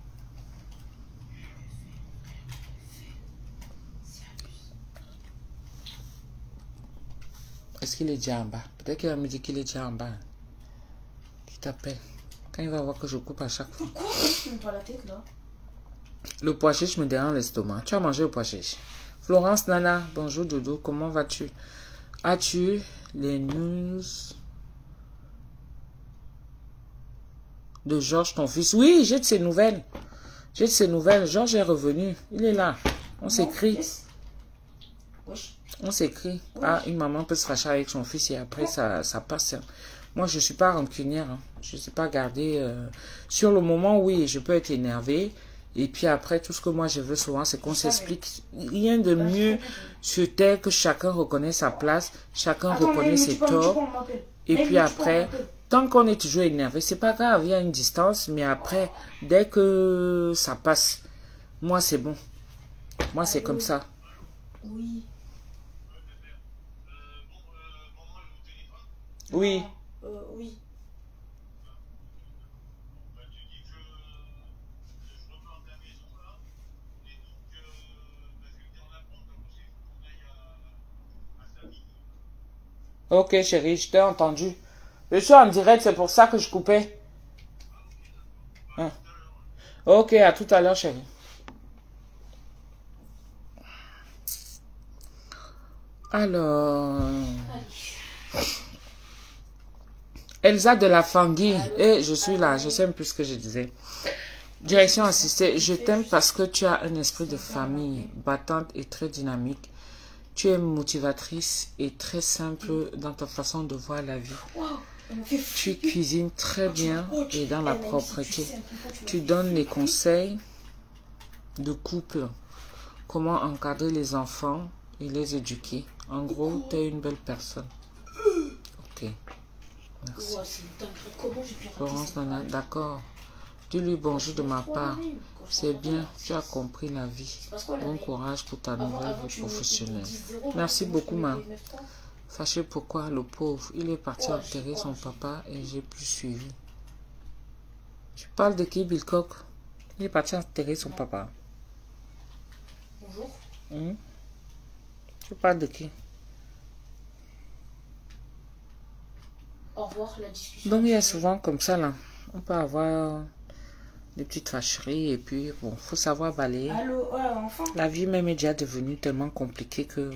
S1: Est-ce qu'il est déjà en bas? Peut-être qu'il va me dire qu'il est déjà en bas. Qui t'appelle? Quand il va voir que je coupe à chaque fois.
S2: Pourquoi tu me prends la tête là?
S1: Le pois chiche me dérange l'estomac. Tu as mangé le pois chiche? Florence Nana, bonjour Dodo, comment vas-tu? As-tu les news de Georges, ton fils? Oui, j'ai de ses nouvelles. J'ai de ses nouvelles. Georges est revenu. Il est là. On s'écrit. On s'écrit. Ah, une maman peut se fâcher avec son fils et après ça passe. Moi, je ne suis pas rancunière. Hein. Je ne sais pas garder. Sur le moment, oui, je peux être énervée. Et puis après, tout ce que moi je veux souvent, c'est qu'on s'explique. Rien de mieux sur terre que chacun reconnaît sa place, chacun reconnaît ses torts. Et puis après, tant qu'on est toujours énervé, c'est pas grave, il y a une distance. Mais après, dès que ça passe, moi c'est bon. Moi c'est comme ça.
S2: Oui.
S1: Oui.
S2: Oui.
S1: Ok chérie, je t'ai entendu. Je suis en direct, c'est pour ça que je coupais. Hein. Ok, à tout à l'heure chérie. Alors... Elsa de la Fangui. Et je suis là, je sais même plus ce que je disais. Direction assistée. Je t'aime parce que tu as un esprit de famille battante et très dynamique. Tu es motivatrice et très simple dans ta façon de voir la vie. Tu cuisines très bien et dans la propreté. Tu donnes les conseils de couple. Comment encadrer les enfants et les éduquer. En gros, tu es une belle personne. Ok. Merci. Florence Nana, d'accord. Dis-lui bonjour de ma part. C'est bien, tu as compris la vie. Bon courage pour ta nouvelle vie professionnelle. Merci beaucoup, ma. Fâché pourquoi le pauvre, il est parti enterrer son papa et j'ai plus suivi. Tu parles de qui, Bilcock? Il est parti enterrer son papa.
S2: Bonjour.
S1: Tu parles de qui?
S2: Au revoir, la discussion.
S1: Donc, il y a souvent comme ça, là. On peut avoir des petites fâcheries et puis, bon, faut savoir balayer.
S2: Allô, enfin.
S1: La vie même est déjà devenue tellement compliquée que...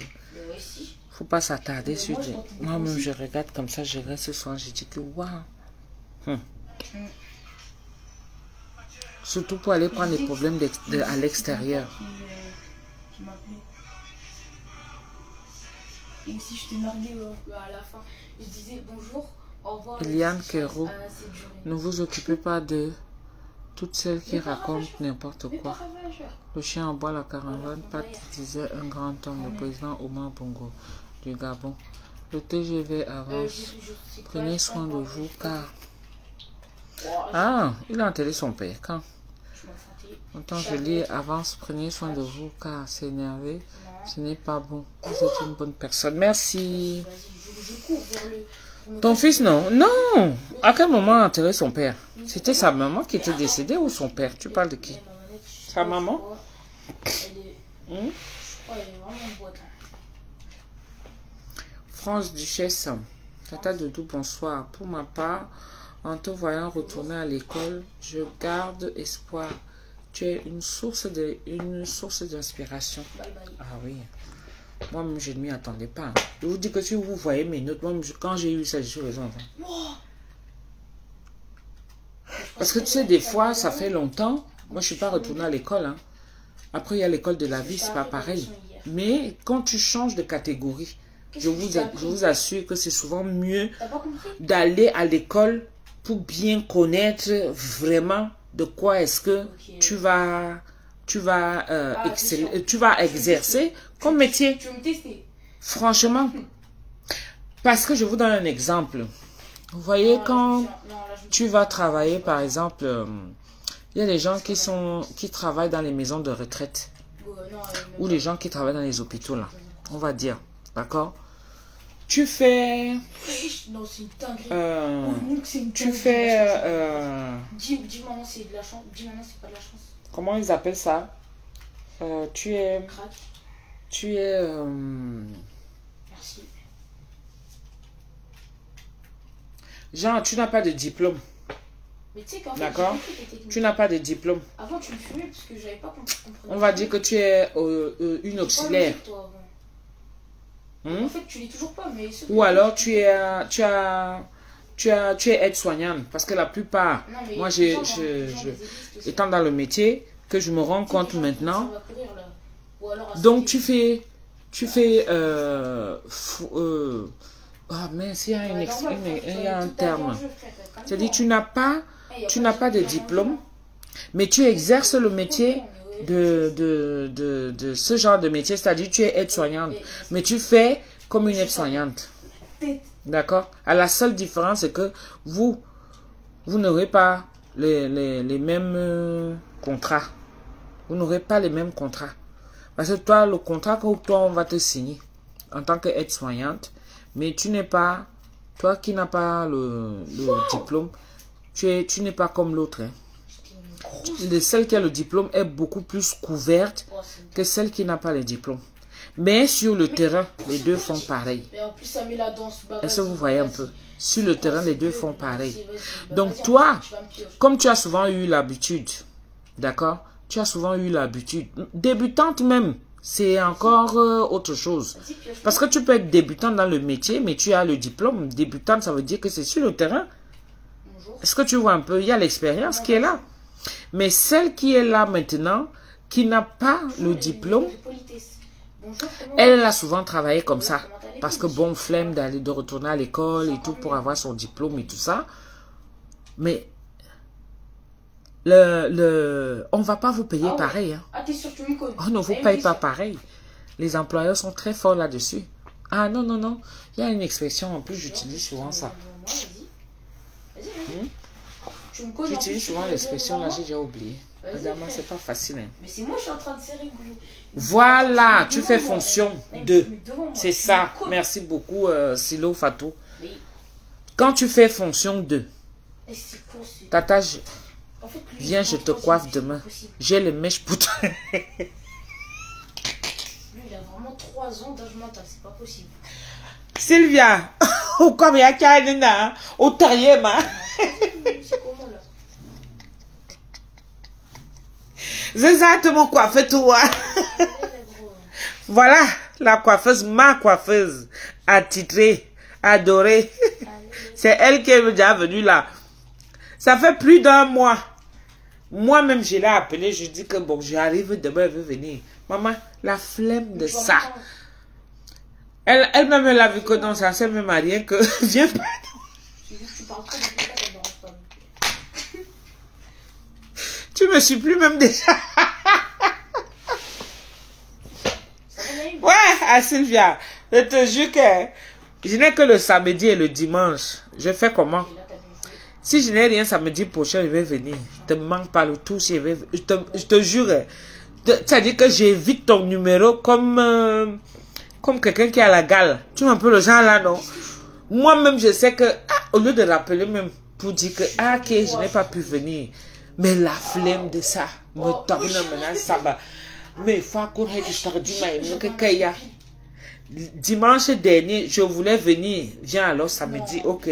S1: Faut pas s'attarder sur des... Moi-même, je regarde comme ça, je reste ce soir, je dis que waouh. Surtout pour aller prendre les problèmes à l'extérieur.
S2: Et si je t'ai marqué à la fin, je disais bonjour, au revoir.
S1: Eliane Kero, ne vous occupez pas de toutes celles qui racontent n'importe quoi. Le chien en bois la caravane, Pat disait un grand homme, le président Omar Bongo du Gabon. Le TGV avance. Prenez soin de vous car... Ah, il a enterré son père. Quand? Autant je lis, avance, prenez soin de vous car s'énerver, ce n'est pas bon. Vous êtes une bonne personne. Merci. Ton fils, non? Non! À quel moment a enterré son père? C'était sa maman qui était décédée ou son père? Tu parles de qui? Sa maman? France Duchesse, Tata Doudou, bonsoir. Pour ma part, en te voyant retourner à l'école, je garde espoir. Tu es une source d'inspiration.
S2: Bye bye.
S1: Ah oui. Moi-même, je ne m'y attendais pas. Je vous dis que si vous voyez mes notes, moi, quand j'ai eu ça, je suis raison.
S2: Wow.
S1: Parce que tu sais, des fois, ça fait longtemps. Moi, je ne suis pas retournée à l'école. Hein. Après, il y a l'école de la vie, c'est pas pareil. Mais quand tu changes de catégorie, je vous assure que c'est souvent mieux d'aller à l'école pour bien connaître vraiment de quoi est-ce que tu vas exercer comme métier.
S2: Tu veux me tester?
S1: Franchement. Parce que je vous donne un exemple. Vous voyez, quand tu vas travailler, par exemple, il y a des gens qui travaillent dans les maisons de retraite. Ou les gens qui travaillent dans les hôpitaux, là. On va dire. D'accord? Tu fais...
S2: Non, c'est une dinguerie.
S1: Tu fais...
S2: Dis maintenant, c'est de la chance. Dis maintenant, c'est pas de la chance.
S1: Comment ils appellent ça? Tu es...
S2: Crac.
S1: Tu es...
S2: Merci.
S1: Genre, tu n'as pas de diplôme.
S2: Mais tu sais qu'en fait,
S1: d'accord? Tu n'as pas de diplôme.
S2: Avant, tu me fumais parce que j'avais pas compris.
S1: On va dire que tu es une auxiliaire.
S2: En fait, tu l'es toujours pas, mais...
S1: Ou alors, tu es aide-soignante. Parce que la plupart... Non, moi, étant dans le métier, que je me rends compte maintenant... Donc, tu fais... Ah, mais il y a un terme. C'est-à-dire, tu n'as pas de diplôme, mais tu exerces le métier de ce genre de métier, c'est-à-dire tu es aide-soignante, mais tu fais comme une aide-soignante. D'accord? La seule différence, c'est que vous n'aurez pas les mêmes contrats. Vous n'aurez pas les mêmes contrats. Parce que toi, le contrat que toi, on va te signer en tant qu'aide-soignante, mais tu n'es pas, toi qui n'as pas le diplôme, tu n'es pas comme l'autre. Hein. Celle qui a le diplôme est beaucoup plus couverte que celle qui n'a pas le diplôme. Mais sur le terrain, les deux font pareil. Est-ce que vous voyez un peu? Sur le terrain, les deux font pareil. Donc toi, comme tu as souvent eu l'habitude, d'accord? Tu as souvent eu l'habitude, débutante même, c'est encore autre chose. Parce que tu peux être débutante dans le métier, mais tu as le diplôme. Débutante, ça veut dire que c'est sur le terrain. Est-ce que tu vois un peu? Il y a l'expérience qui est là. Mais celle qui est là maintenant, qui n'a pas le diplôme, elle a souvent travaillé comme ça. Parce que bon, flemme de retourner à l'école et tout pour avoir son diplôme et tout ça. Mais on ne va pas vous payer pareil. Hein.
S2: Ah, t'es sûr que tu me connais?
S1: Oh, ne vous paye pas pareil. Les employeurs sont très forts là-dessus. Ah non, non, non. Il y a une expression, en plus, j'utilise souvent ça. J'utilise souvent l'expression, là, j'ai déjà oublié. Évidemment, c'est pas facile. Hein.
S2: Mais c'est moi, je suis en train de serrer.
S1: Voilà, tu fais fonction de. C'est ça. Merci beaucoup, Silo Fatou. Quand tu fais fonction de, Tata, viens, je te coiffe demain. J'ai les mèches pour toi.
S2: Lui, il a vraiment 3 ans d'âge mental, c'est pas possible.
S1: Sylvia, au comme il y a Kainina, au Tariema.
S2: C'est comment là?
S1: C'est exactement coiffé toi. Voilà, la coiffeuse, ma coiffeuse, attitrée, adorée. C'est elle qui est déjà venue là. Ça fait plus d'1 mois. Moi-même, je l'ai appelée. Je dis que bon, j'arrive demain, elle veut venir. Maman, la flemme de ça. Elle-même, elle a vu que non, ça sert même à rien que viens pas. Tu me suis plus même déjà. Ouais, à Sylvia, je te jure que je n'ai que le samedi et le dimanche. Je fais comment? Si je n'ai rien samedi prochain, je vais venir. Je te manque pas le tout. Je te jure. C'est-à-dire que j'évite ton numéro comme quelqu'un qui a la gale. Tu vois un peu le genre là, non? Moi-même, je sais que, au lieu de rappeler même pour dire que, ok, je n'ai pas pu venir. Mais la flemme de ça me tourne maintenant, ça va. Mais il faut courir, je te dis, dimanche dernier, je voulais venir. Viens alors samedi, ok.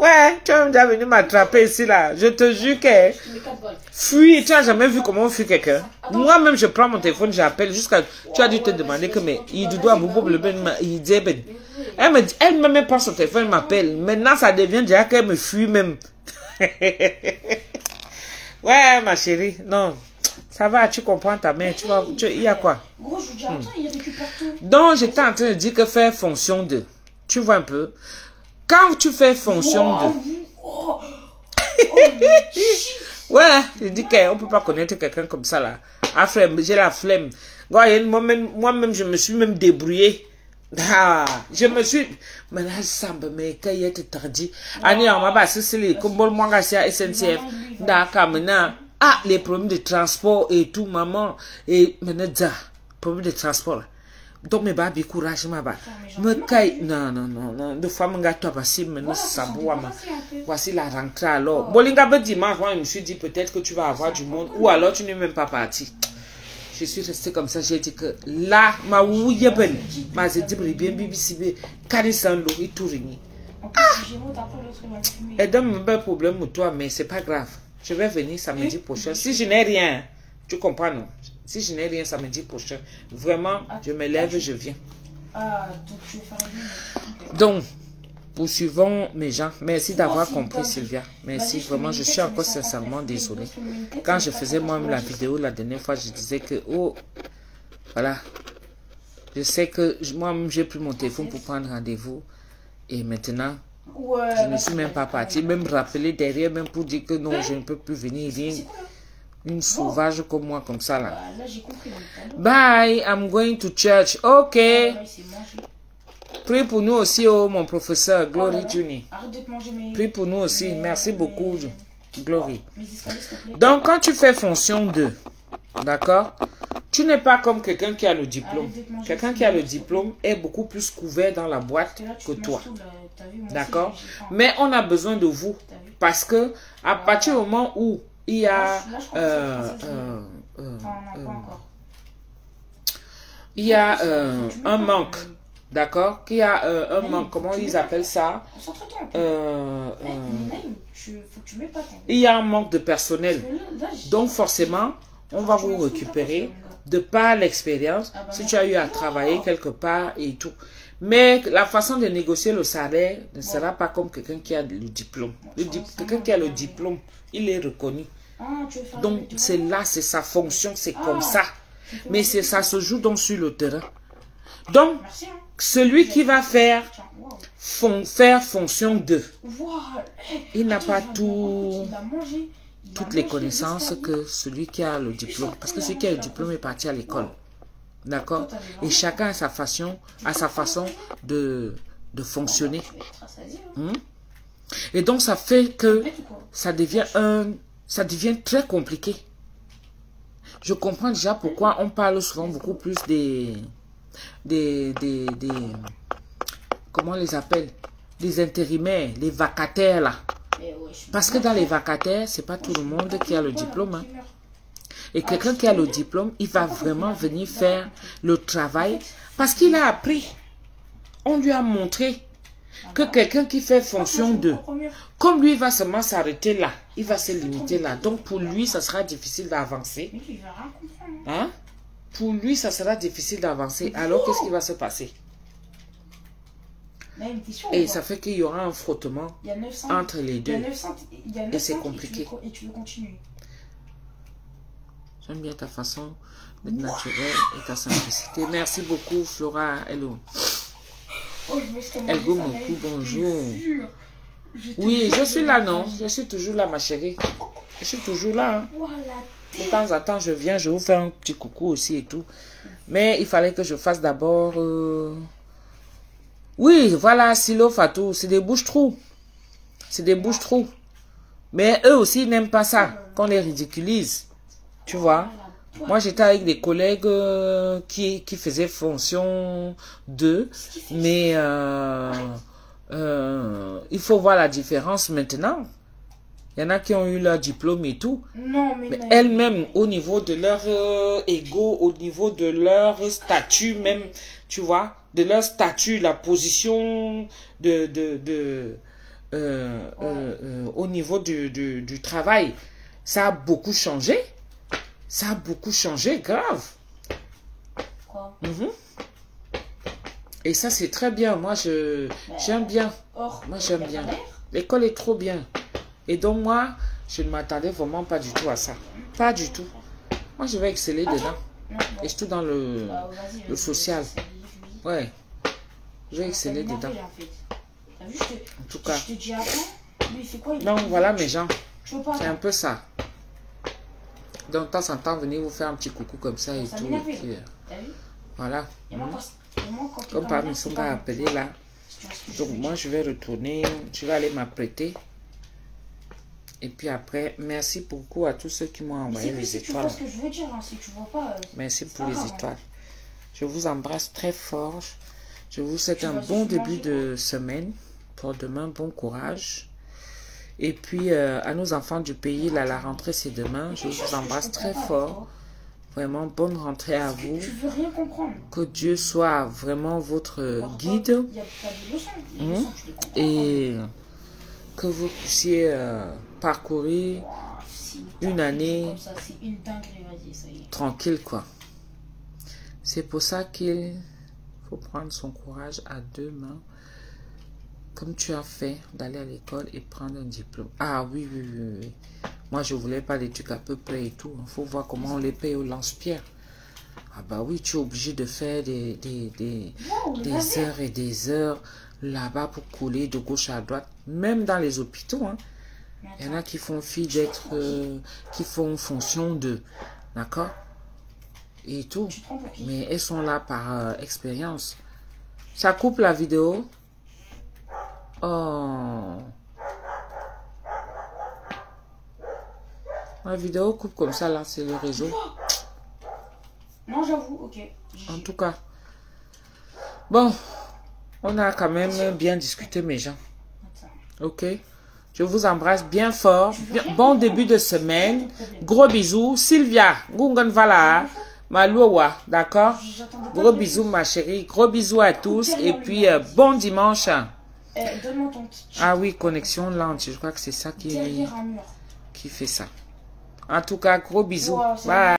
S1: Ouais, tu es déjà venu m'attraper ici, là. Je te jure que...
S2: Je te mets 4 balles.
S1: Fuis, tu as jamais vu comment on fuit quelqu'un. Moi-même, je prends mon téléphone, j'appelle jusqu'à... Tu as dû te demander que, mais, il doit boubou le ben, il dit, ben. Elle me dit, elle me met pas son téléphone, elle m'appelle. Maintenant, ça devient déjà qu'elle me fuit même. Ouais, ma chérie, non. Ça va, tu comprends ta mère, tu vois, il y a quoi?
S2: Gros, je vous dis, attends, il récupère tout.
S1: Donc, j'étais en train de dire que faire fonction de... Tu vois un peu? Quand tu fais fonction de...
S2: Oh,
S1: Ouais, je dis qu'on ne peut pas connaître quelqu'un comme ça là. Ah, flemme, j'ai la flemme. Moi-même, je me suis même débrouillé. Ah, je me suis... Mais là, ça me caille tardi. Ani, on m'a passé sur les combos, moi, c'est SNCF. D'accord, maintenant. Ah, les problèmes de transport et tout, maman. Et maintenant, problème de transport. Donc, mes babes, courage, ma bas. Me caille. Non. Deux fois, mon gars, toi, voici, maintenant, ça boit, ma. Voici la rentrée alors. Bolinga, dimanche, moi, je me suis dit peut-être que tu vas avoir du monde. Ou alors, tu n'es même pas parti. Je suis resté comme ça, j'ai dit que là, ma ouille belle. Ma zédi bien BBC, Kanisando, et tout rigné. Et donc, mon problème pour toi, mais c'est pas grave. Je vais venir samedi prochain. Si je n'ai rien, tu comprends, non? Si je n'ai rien samedi prochain, vraiment, je me lève et je viens.
S2: Donc tu veux faire une...
S1: Donc, poursuivons mes gens. Merci d'avoir compris, Sylvia. Merci, vraiment, je suis encore sincèrement désolée. Quand je faisais moi-même la vidéo la dernière fois, je disais que, oh, voilà. Je sais que moi-même, j'ai pris mon téléphone pour prendre rendez-vous. Et maintenant, je ne suis même pas partie. Même rappeler derrière, même pour dire que non, je ne peux plus venir. Une sauvage comme moi, comme ça, là.
S2: Là, j'ai compris.
S1: Bye, I'm going to church. Ok. Prie pour nous aussi, oh, mon professeur, Glory Juni.
S2: Arrête de te manger mes...
S1: Prie pour nous aussi. Merci beaucoup, Glory. Donc, quand tu fais fonction 2, d'accord, tu n'es pas comme quelqu'un qui a le diplôme. Quelqu'un qui a le diplôme est beaucoup plus couvert dans la boîte que toi. D'accord? Mais on a besoin de vous. Parce que, à partir du moment où il y a... il y a un manque. D'accord? Qu'il y a un manque. Comment ils appellent ça? Il y a un manque de personnel. Donc forcément, on va vous récupérer de par l'expérience. Si tu as eu à travailler quelque part et tout. Mais la façon de négocier le salaire ne sera pas comme quelqu'un qui a le diplôme. Quelqu'un qui a le diplôme, il est reconnu. Donc c'est là, c'est sa fonction, c'est comme ça. Mais ça se joue donc sur le terrain. Donc, celui qui va faire fonction 2, il n'a pas toutes les connaissances que celui qui a le diplôme. Parce que celui qui a le diplôme est parti à l'école. D'accord? Et chacun a sa façon de fonctionner. Et donc, ça fait que ça devient très compliqué. Je comprends déjà pourquoi on parle souvent beaucoup plus comment on les appelle? Des intérimaires, les vacataires là. Parce que dans les vacataires, c'est pas tout le monde qui a le diplôme. Hein. Et quelqu'un qui a le diplôme, il va vraiment venir faire le travail parce qu'il a appris. On lui a montré que quelqu'un qui fait fonction 2, comme lui va seulement s'arrêter là, il va se limiter là. Donc pour lui, ça sera difficile d'avancer. Hein? Pour lui, ça sera difficile d'avancer. Alors, qu'est-ce qui va se passer? Et ça fait qu'il y aura un frottement entre les deux. Et c'est compliqué.
S2: Et tu veux continuer.
S1: J'aime bien ta façon d'être naturelle et ta simplicité. Merci beaucoup, Flora. Hello. Elgo Moku, bonjour. Oui, je suis là, non? Je suis toujours là, ma chérie. Je suis toujours là. Hein. De temps en temps, je viens, je vous fais un petit coucou aussi et tout. Mais il fallait que je fasse d'abord... Oui, voilà, Silo Fatou, c'est des bouches-trous. C'est des bouches-trous. Mais eux aussi, ils n'aiment pas ça, qu'on les ridiculise. Tu vois? Moi, j'étais avec des collègues qui faisaient fonction 2. Mais il faut voir la différence maintenant. Il y en a qui ont eu leur diplôme et tout.
S2: Non,
S1: mais elles-mêmes, au niveau de leur ego, au niveau de leur statut même, tu vois, de leur statut, la position au niveau du travail. Ça a beaucoup changé. Ça a beaucoup changé, grave.
S2: Quoi?
S1: Et ça, c'est très bien. Moi, j'aime bien. Moi, j'aime bien. L'école est trop bien. Et donc, moi, je ne m'attendais vraiment pas du tout à ça. Pas du tout. Moi, je vais exceller dedans. Et surtout dans le social. Ouais. Je vais exceller dedans. En tout cas. Donc, voilà mes gens. C'est un peu ça. Donc, de temps en temps, venez vous faire un petit coucou comme ça et tout. Et puis, voilà. Comme par mes sont appelés là. Donc, moi, je vais retourner. Je vais aller m'apprêter. Et puis après, merci beaucoup à tous ceux qui m'ont envoyé les étoiles.
S2: Ce que je veux dire, hein, si tu vois pas,
S1: merci pour les étoiles. Je vous embrasse très fort. Je vous souhaite un bon début de semaine. Pour demain, bon courage. Et puis, à nos enfants du pays, là, la rentrée, c'est demain. Je vous embrasse très fort. Vraiment, bonne rentrée à vous.
S2: Tu veux rien comprendre.
S1: Que Dieu soit vraiment votre guide. Et que vous puissiez parcourir une année tranquille, quoi. C'est pour ça qu'il faut prendre son courage à deux mains. Comme tu as fait, d'aller à l'école et prendre un diplôme. Ah oui, oui, oui, oui. Moi, je voulais pas des trucs à peu près et tout. Il faut voir comment on les paye au lance-pierre. Ah bah oui, tu es obligé de faire des heures et des heures là-bas pour couler de gauche à droite. Même dans les hôpitaux, hein. Il y en a qui font fi d'être... qui font fonction de... D'accord? Et tout. Mais elles sont là par expérience. Ça coupe la vidéo. Oh. La vidéo coupe comme ça, là, c'est le réseau.
S2: Non, j'avoue, ok.
S1: En tout cas. Bon. On a quand même bien discuté, mes gens. Ok. Je vous embrasse bien fort. Bon début de semaine. Gros bisous. Sylvia. Gungan Vala. Malouwa. D'accord? Gros bisous, ma chérie. Gros bisous à tous. Et puis, bon dimanche. Ah oui, connexion lente. Je crois que c'est ça qui fait ça. En tout cas, gros bisous. Bye.